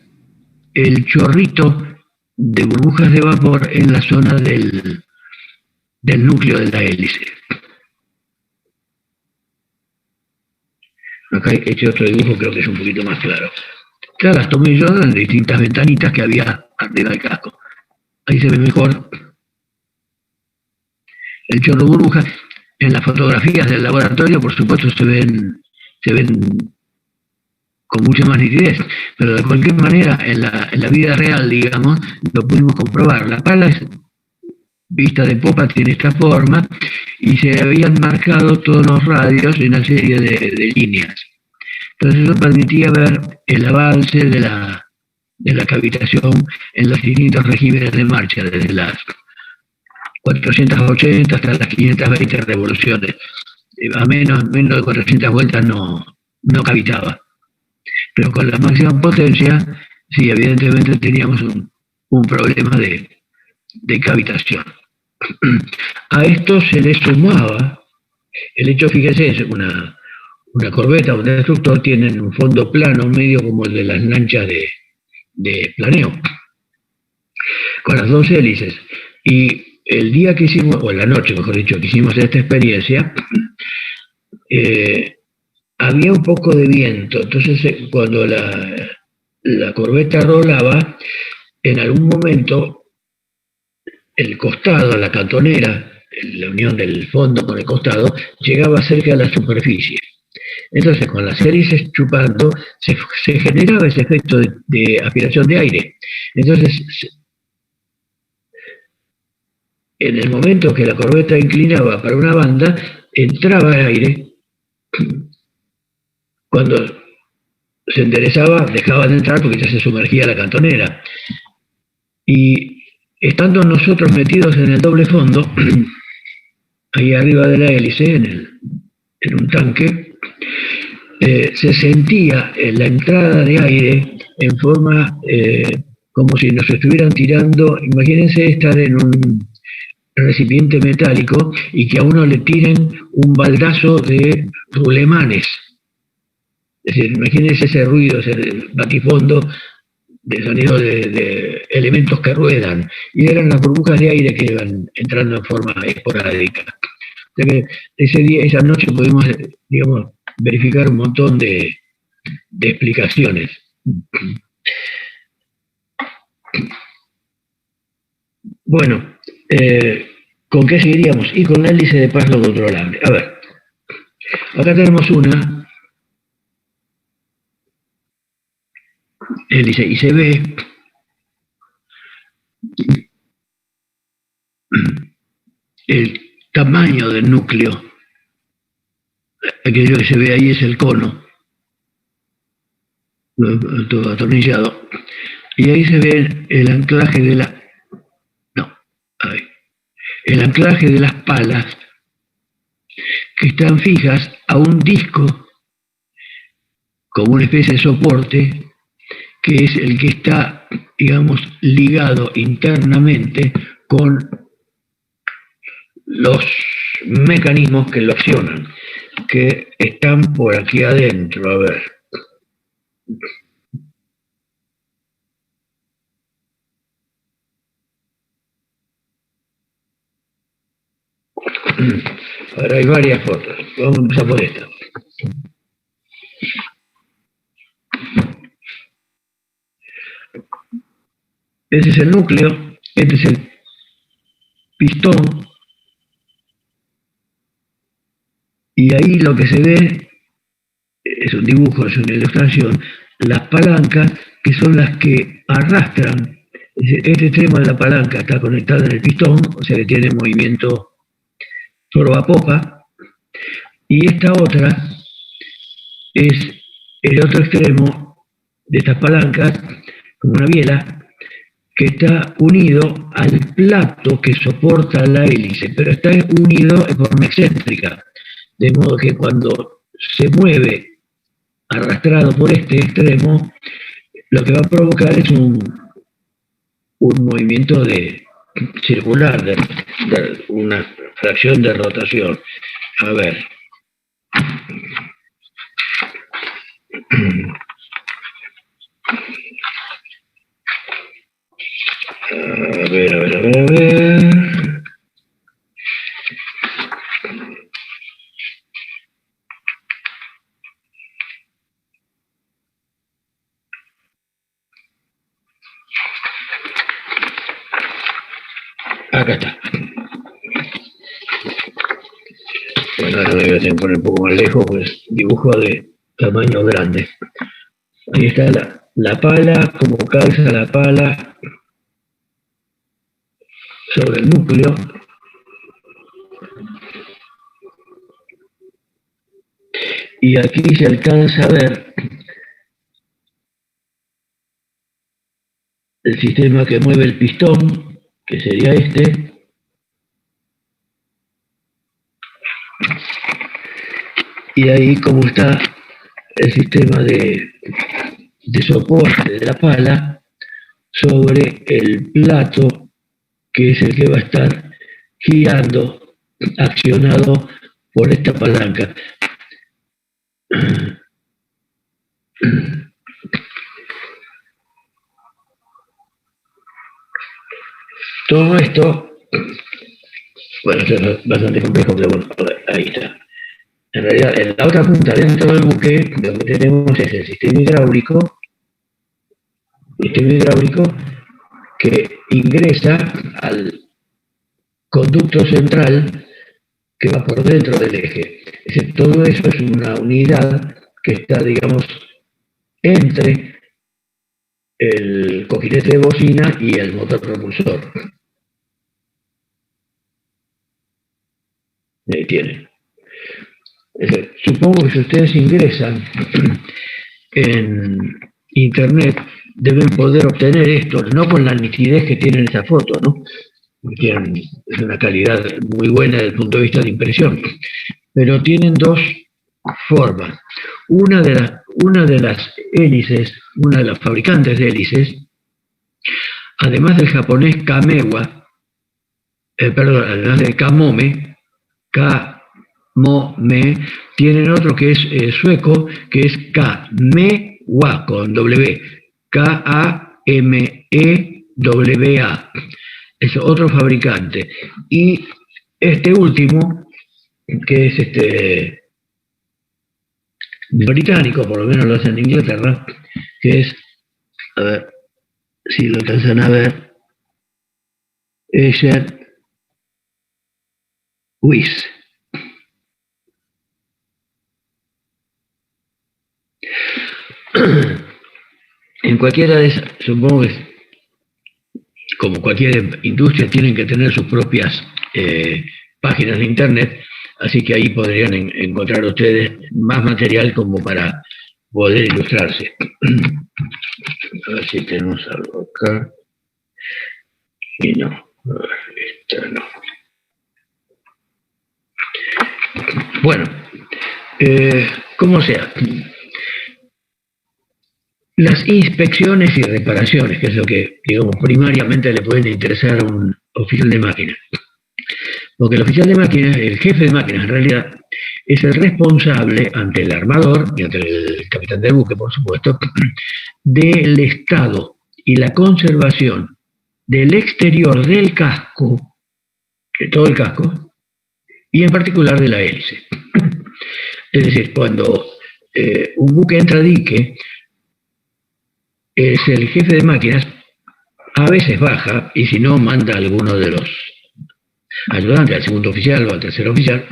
el chorrito de burbujas de vapor en la zona del núcleo de la hélice. Acá he hecho otro dibujo, creo que es un poquito más claro. Claro, las tomé yo en distintas ventanitas que había arriba del casco. Ahí se ve mejor el chorro de burbujas. En las fotografías del laboratorio, por supuesto, se ven con mucha más nitidez, pero de cualquier manera, en la vida real, digamos, lo pudimos comprobar. La pala vista de popa tiene esta forma y se habían marcado todos los radios en una serie de líneas. Entonces eso permitía ver el avance de la cavitación en los distintos regímenes de marcha, desde las 480 hasta las 520 revoluciones. A menos de 400 vueltas no cavitaba. Pero con la máxima potencia, sí, evidentemente teníamos un problema de cavitación. A esto se le sumaba el hecho, fíjese, es una corbeta, un destructor, tienen un fondo plano medio como el de las lanchas de planeo, con las dos hélices. Y el día que hicimos, o la noche, mejor dicho, que hicimos esta experiencia, había un poco de viento. Entonces, cuando la corbeta rolaba, en algún momento el costado, la cantonera, la unión del fondo con el costado, llegaba cerca de la superficie. Entonces, con las hélices chupando, se generaba ese efecto de aspiración de aire. Entonces, en el momento que la corbeta inclinaba para una banda, entraba aire. Cuando se enderezaba, dejaba de entrar porque ya se sumergía la cantonera. Y estando nosotros metidos en el doble fondo, ahí arriba de la hélice, en un tanque, se sentía la entrada de aire en forma como si nos estuvieran tirando. Imagínense estar en un recipiente metálico y que a uno le tiren un baldazo de rulemanes. Es decir, imagínense ese ruido, ese batifondo de sonido de elementos que ruedan, y eran las burbujas de aire que iban entrando en forma esporádica. O sea que ese día, esa noche pudimos, digamos, verificar un montón de explicaciones. Bueno, ¿con qué seguiríamos? Y con la hélice de paso controlable. A ver, acá tenemos una hélice y se ve el tamaño del núcleo. Aquello que se ve ahí es el cono, todo atornillado. Y ahí se ve el anclaje de la... No, ahí. El anclaje de las palas que están fijas a un disco como una especie de soporte, que es el que está, digamos, ligado internamente con los mecanismos que lo accionan, que están por aquí adentro. A ver. Ahora hay varias fotos. Vamos a empezar por esta. Ese es el núcleo, este es el pistón, y ahí lo que se ve es un dibujo, es una ilustración, las palancas que son las que arrastran. Este extremo de la palanca está conectado en el pistón, o sea que tiene movimiento proa-popa, y esta otra es el otro extremo de estas palancas, como una biela, que está unido al plato que soporta la hélice, pero está unido de forma excéntrica, de modo que cuando se mueve arrastrado por este extremo, lo que va a provocar es un movimiento circular, de una fracción de rotación. A ver. A ver. Acá está. Bueno, ahora me voy a tener que poner un poco más lejos, pues dibujo de tamaño grande. Ahí está la pala, como calza la pala sobre el núcleo. Y aquí se alcanza a ver el sistema que mueve el pistón, que sería este. Y ahí como está el sistema de soporte de la pala sobre el plato, que es el que va a estar girando, accionado por esta palanca. Todo esto Bueno, eso es bastante complejo, pero bueno, ahí está. En realidad, en la otra punta, dentro del buque, lo que tenemos es el sistema hidráulico que ingresa al conducto central que va por dentro del eje. Es decir, todo eso es una unidad que está, digamos, entre el cojinete de bocina y el motor propulsor. Ahí tienen. Supongo que si ustedes ingresan en internet deben poder obtener esto, no con la nitidez que tienen esa foto, ¿no? Tienen una calidad muy buena desde el punto de vista de impresión, pero tienen dos formas. Una de las hélices, una de las fabricantes de hélices, además del japonés Kamewa, además del Kamome, tienen otro que es sueco, que es Kamewa, con W, Kamewa. Es otro fabricante. Y este último, que es británico, por lo menos lo hacen en Inglaterra, que es, a ver si lo alcanzan a ver, Acer Wiz. En cualquiera de esas, supongo que como cualquier industria tienen que tener sus propias páginas de internet, así que ahí podrían encontrar ustedes más material como para poder ilustrarse. A ver si tenemos algo acá. Y no, esta no. Bueno, como sea, las inspecciones y reparaciones, que es lo que, digamos, primariamente le pueden interesar a un oficial de máquina. Porque el oficial de máquina, el jefe de máquinas en realidad, es el responsable ante el armador y ante el capitán del buque, por supuesto, del estado y la conservación del exterior del casco, de todo el casco, y en particular de la hélice. Es decir, cuando un buque entra a dique, es el jefe de máquinas, a veces baja, y si no, manda a alguno de los ayudantes, al segundo oficial o al tercer oficial,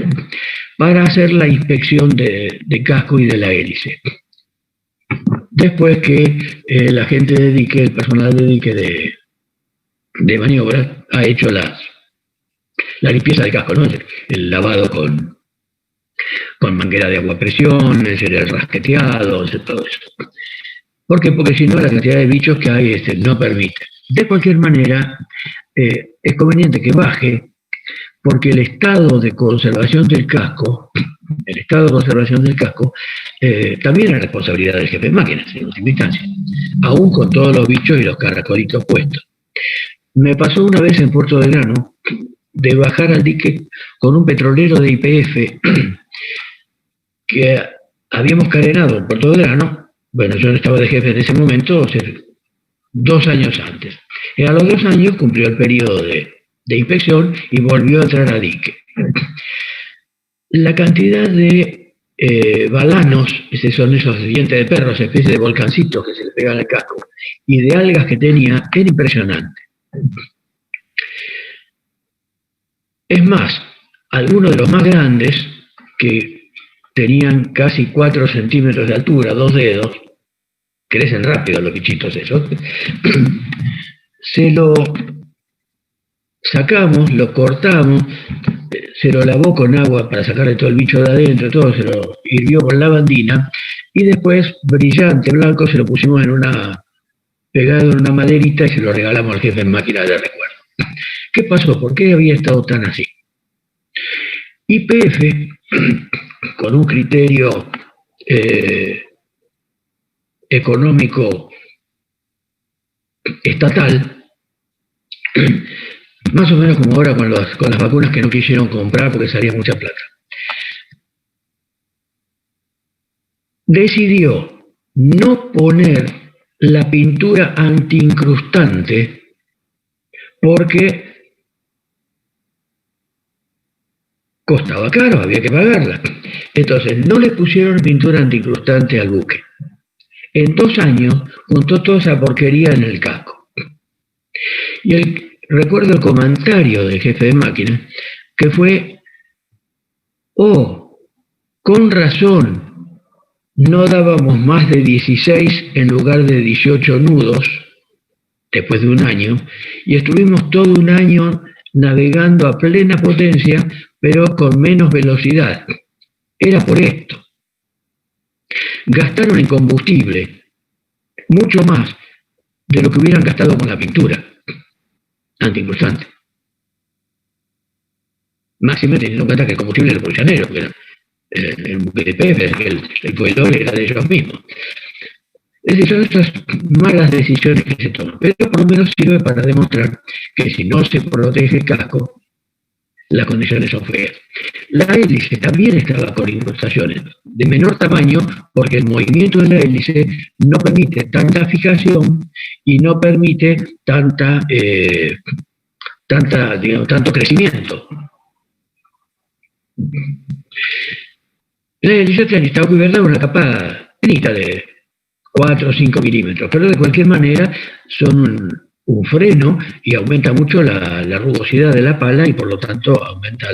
para hacer la inspección de casco y de la hélice. Después que la gente de dique, el personal de dique de maniobras, ha hecho la limpieza del casco, ¿no? El lavado con manguera de agua a presión, el rasqueteado, todo eso. ¿Por qué? Porque si no, la cantidad de bichos que hay no permite. De cualquier manera, es conveniente que baje, porque el estado de conservación del casco, también es responsabilidad del jefe de máquinas, en última instancia, aún con todos los bichos y los caracolitos puestos. Me pasó una vez en Puerto de Grano de bajar al dique con un petrolero de YPF que habíamos carenado en Puerto de Grano. Bueno, yo no estaba de jefe en ese momento, o sea, 2 años antes. Y a los 2 años cumplió el periodo de inspección y volvió a entrar a dique. La cantidad de balanos, son esos dientes de perro, esa especie de volcancitos que se le pegan al casco, y de algas que tenía, era impresionante. Es más, algunos de los más grandes, que tenían casi 4 centímetros de altura, 2 dedos, crecen rápido los bichitos esos, se lo sacamos, lo cortamos, se lo lavó con agua para sacarle todo el bicho de adentro, todo se lo hirvió con lavandina, y después, brillante, blanco, se lo pusimos pegado en una maderita y se lo regalamos al jefe en máquina de recuerdo. ¿Qué pasó? ¿Por qué había estado tan así? YPF, con un criterio económico estatal, más o menos como ahora con las vacunas que no quisieron comprar porque salía mucha plata, decidió no poner la pintura antiincrustante porque costaba caro, había que pagarla. Entonces, no le pusieron pintura antiincrustante al buque. En 2 años juntó toda esa porquería en el casco. Y recuerdo el comentario del jefe de máquina, que fue, con razón, no dábamos más de 16 en lugar de 18 nudos, después de 1 año, y estuvimos todo 1 año navegando a plena potencia, pero con menos velocidad. Era por esto. Gastaron en combustible mucho más de lo que hubieran gastado con la pintura antiincrustante. Máxime teniendo en cuenta que el combustible era pulsanero, porque el buque de Pepe, el proveedor era de ellos mismos. Es decir, son estas malas decisiones que se toman, pero por lo menos sirve para demostrar que si no se protege el casco, las condiciones son feas. La hélice también estaba con incrustaciones de menor tamaño porque el movimiento de la hélice no permite tanta fijación y no permite tanto crecimiento. La hélice estaba cubierta con una capa finita de 4 o 5 milímetros, pero de cualquier manera son un freno y aumenta mucho la rugosidad de la pala y por lo tanto aumenta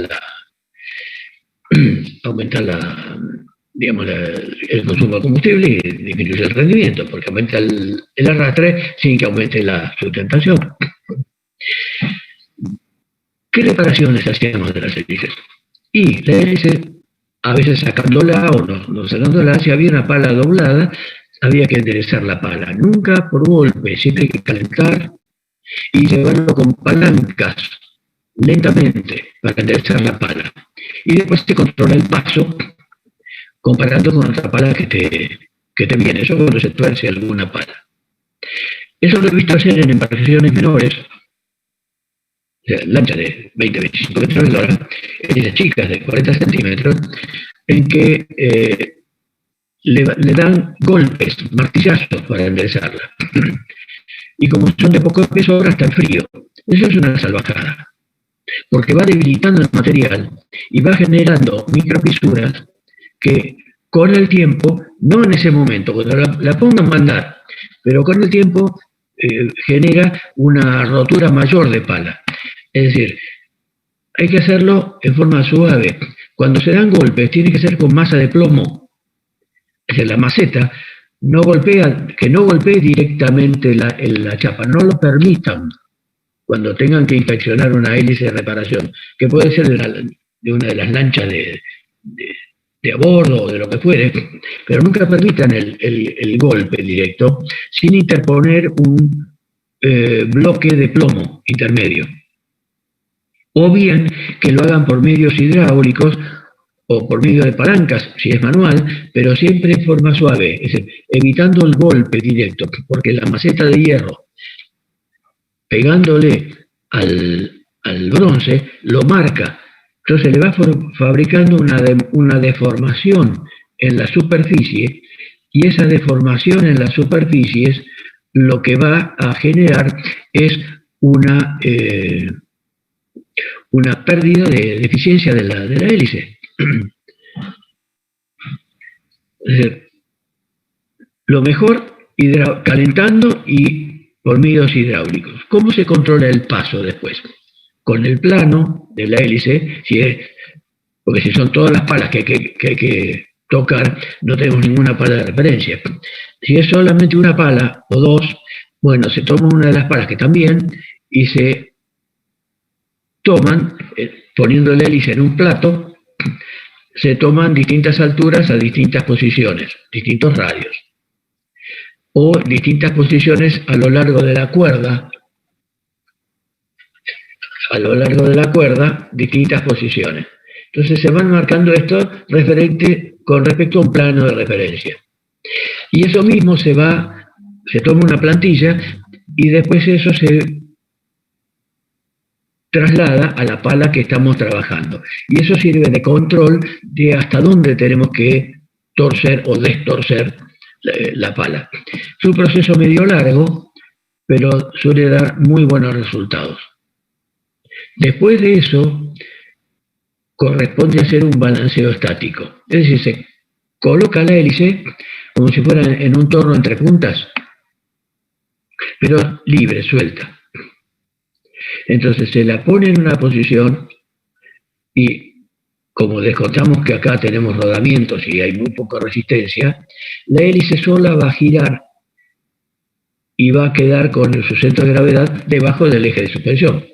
el consumo de combustible y disminuye el rendimiento, porque aumenta el arrastre sin que aumente la sustentación. ¿Qué reparaciones hacíamos de las hélices? Y la hélice, a veces sacándola o no sacándola, si había una pala doblada, había que enderezar la pala. Nunca por golpe, siempre hay que calentar y llevarlo con palancas lentamente para enderezar la pala. Y después se controla el paso comparando con otra pala que te viene. Eso cuando se tuerce alguna pala. Eso lo he visto hacer en embarcaciones menores, lanchas de 20-25 metros de hora, hélices chicas de 40 centímetros, en que le dan golpes, martillazos para enderezarla. Y como son de poco peso, ahora está en frío. Eso es una salvajada, porque va debilitando el material y va generando microfisuras que con el tiempo, no en ese momento, cuando la pongan a andar, pero con el tiempo genera una rotura mayor de pala. Es decir, hay que hacerlo en forma suave. Cuando se dan golpes, tiene que ser con masa de plomo. Es decir, la maceta que no golpee directamente la chapa, no lo permitan cuando tengan que inspeccionar una hélice de reparación, que puede ser de una de las lanchas de a bordo o de lo que fuere, pero nunca permitan el golpe directo sin interponer un bloque de plomo intermedio. O bien que lo hagan por medios hidráulicos o por medio de palancas, si es manual, pero siempre en forma suave, es decir, evitando el golpe directo, porque la maceta de hierro, pegándole al bronce, lo marca. Entonces le va fabricando una deformación en la superficie, y esa deformación en las superficies lo que va a generar es una pérdida de eficiencia de la hélice. Lo mejor calentando y por medios hidráulicos. ¿Cómo se controla el paso después? Con el plano de la hélice, porque si son todas las palas que hay que tocar, no tenemos ninguna pala de referencia. Si es solamente una pala o dos, bueno, se toma una de las palas que están bien y se toman, poniendo la hélice en un plato, se toman distintas alturas a distintas posiciones, distintos radios, o distintas posiciones a lo largo de la cuerda, distintas posiciones. Entonces se van marcando esto con respecto a un plano de referencia. Y eso mismo se toma una plantilla y después eso se traslada a la pala que estamos trabajando. Y eso sirve de control de hasta dónde tenemos que torcer o destorcer la pala. Es un proceso medio largo, pero suele dar muy buenos resultados. Después de eso, corresponde hacer un balanceo estático. Es decir, se coloca la hélice como si fuera en un torno entre puntas, pero libre, suelta. Entonces se la pone en una posición y como descontamos que acá tenemos rodamientos y hay muy poca resistencia, la hélice sola va a girar y va a quedar con su centro de gravedad debajo del eje de suspensión.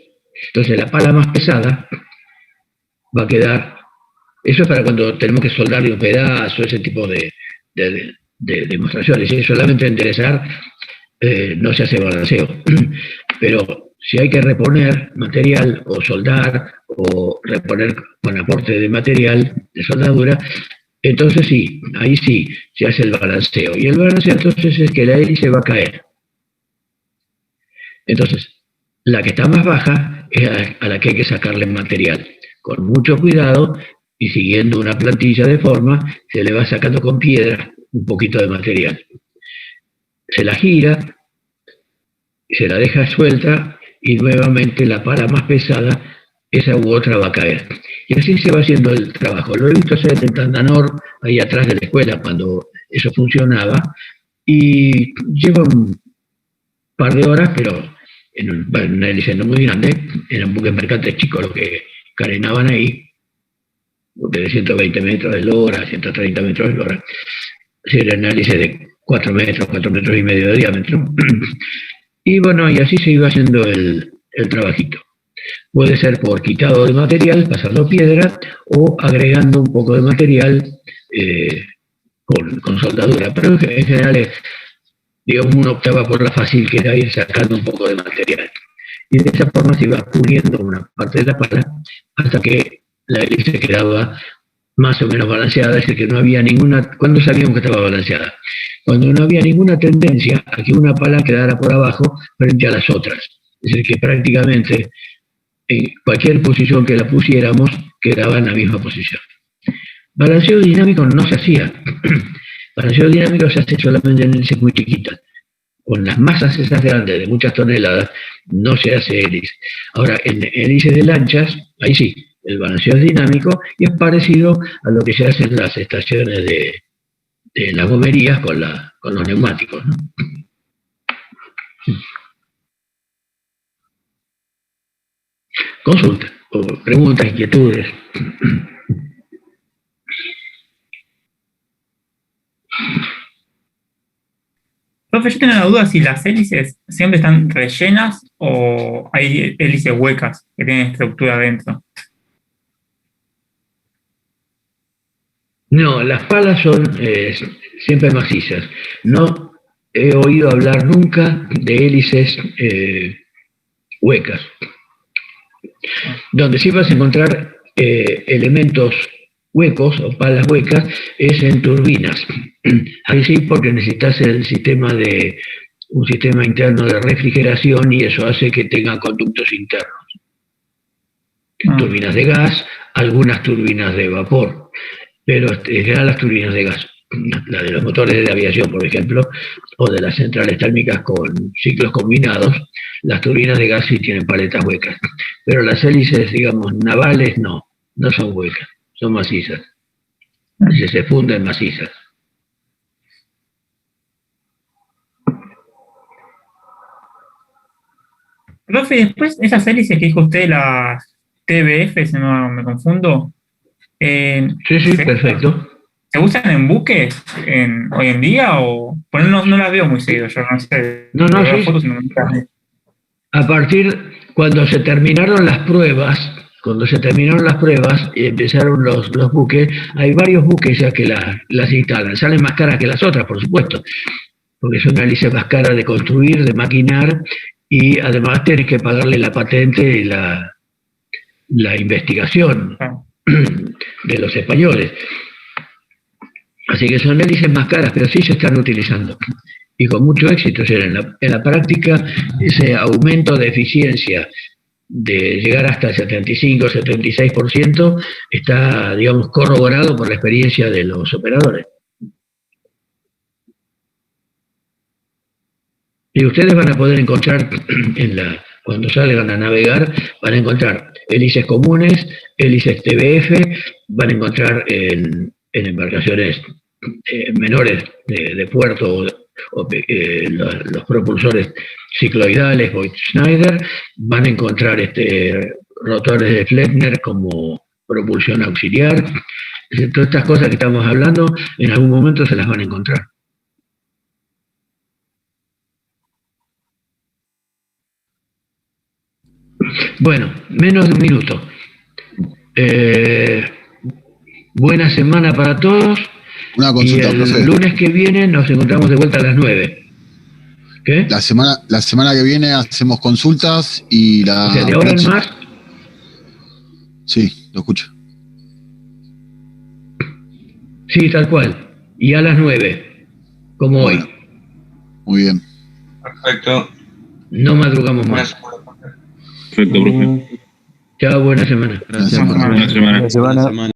Entonces la pala más pesada va a quedar, eso es para cuando tenemos que soldarle un pedazo, ese tipo de demostraciones. Si es solamente enderezar, no se hace balanceo. Pero si hay que reponer material o soldar o reponer con aporte de material de soldadura, entonces sí, ahí sí se hace el balanceo. Y el balanceo entonces es que la hélice va a caer. Entonces, la que está más baja es a la que hay que sacarle material. Con mucho cuidado y siguiendo una plantilla de forma, se le va sacando con piedra un poquito de material. Se la gira, se la deja suelta y nuevamente la pala más pesada, esa u otra va a caer. Y así se va haciendo el trabajo. Lo he visto hacer en Tandanor, ahí atrás de la escuela, cuando eso funcionaba, y lleva un par de horas, pero en una hélice no muy grande, eran buques mercantes chicos los que carenaban ahí, de 120 metros de lora, 130 metros de lora. Era una hélice de 4 metros y medio de diámetro. Y bueno, y así se iba haciendo el trabajito. Puede ser por quitado de material, pasando piedra, o agregando un poco de material con soldadura. Pero en general, digamos, uno optaba por la fácil, que era ir sacando un poco de material. Y de esa forma se iba puliendo una parte de la pala hasta que la hélice quedaba más o menos balanceada, es decir, que no había ninguna. ¿Cuándo sabíamos que estaba balanceada? Cuando no había ninguna tendencia a que una pala quedara por abajo frente a las otras. Es decir, que prácticamente en cualquier posición que la pusiéramos quedaba en la misma posición. Balanceo dinámico no se hacía. Balanceo dinámico se hace solamente en hélices muy chiquitas. Con las masas esas grandes de muchas toneladas no se hace hélice. Ahora, en hélices de lanchas, ahí sí, el balanceo es dinámico y es parecido a lo que se hace en las estaciones de las gomerías con los neumáticos, ¿no? Consulta, o preguntas, inquietudes. Profe, yo tengo la duda si las hélices siempre están rellenas o hay hélices huecas que tienen estructura adentro. No, las palas son siempre macizas. No he oído hablar nunca de hélices huecas. Donde sí vas a encontrar elementos huecos o palas huecas es en turbinas. Ahí sí, porque necesitas un sistema interno de refrigeración y eso hace que tenga conductos internos. Turbinas de gas, algunas turbinas de vapor, pero en general las turbinas de gas, la de los motores de aviación, por ejemplo, o de las centrales térmicas con ciclos combinados, las turbinas de gas sí tienen paletas huecas, pero las hélices, digamos, navales no son huecas, son macizas. Se funden macizas. Profe, después esas hélices que dijo usted, las TBF, si no me confundo. Sí, perfecto. ¿Se usan en buques hoy en día o...? Pues no las veo muy seguido, yo no sé. No, veo sí. fotos y no me... A partir, cuando se terminaron las pruebas y empezaron los buques, hay varios buques ya que las instalan. Salen más caras que las otras, por supuesto, porque son hélices más caras de construir, de maquinar, y además tienes que pagarle la patente y la investigación de los españoles. Así que son hélices más caras, pero sí se están utilizando. Y con mucho éxito. O sea, en la práctica, ese aumento de eficiencia de llegar hasta el 75-76% está, digamos, corroborado por la experiencia de los operadores. Y ustedes van a poder encontrar en Cuando salgan a navegar van a encontrar hélices comunes, hélices TBF, van a encontrar en embarcaciones menores de puerto los propulsores cicloidales, Voigt-Schneider, van a encontrar rotores de Flettner como propulsión auxiliar. Todas estas cosas que estamos hablando, en algún momento se las van a encontrar. Bueno, menos de un minuto. Buena semana para todos. Una consulta, y el profe. lunes que viene nos encontramos de vuelta a las 9. ¿Qué? La semana que viene hacemos consultas y la... O sea, de ahora en más. Sí, lo escucho. Sí, tal cual. Y a las 9, como Bueno, hoy. muy bien. Perfecto. No madrugamos más. Perfecto, profe. Chao, buena semana. Buena semana. Buena semana. Buena semana.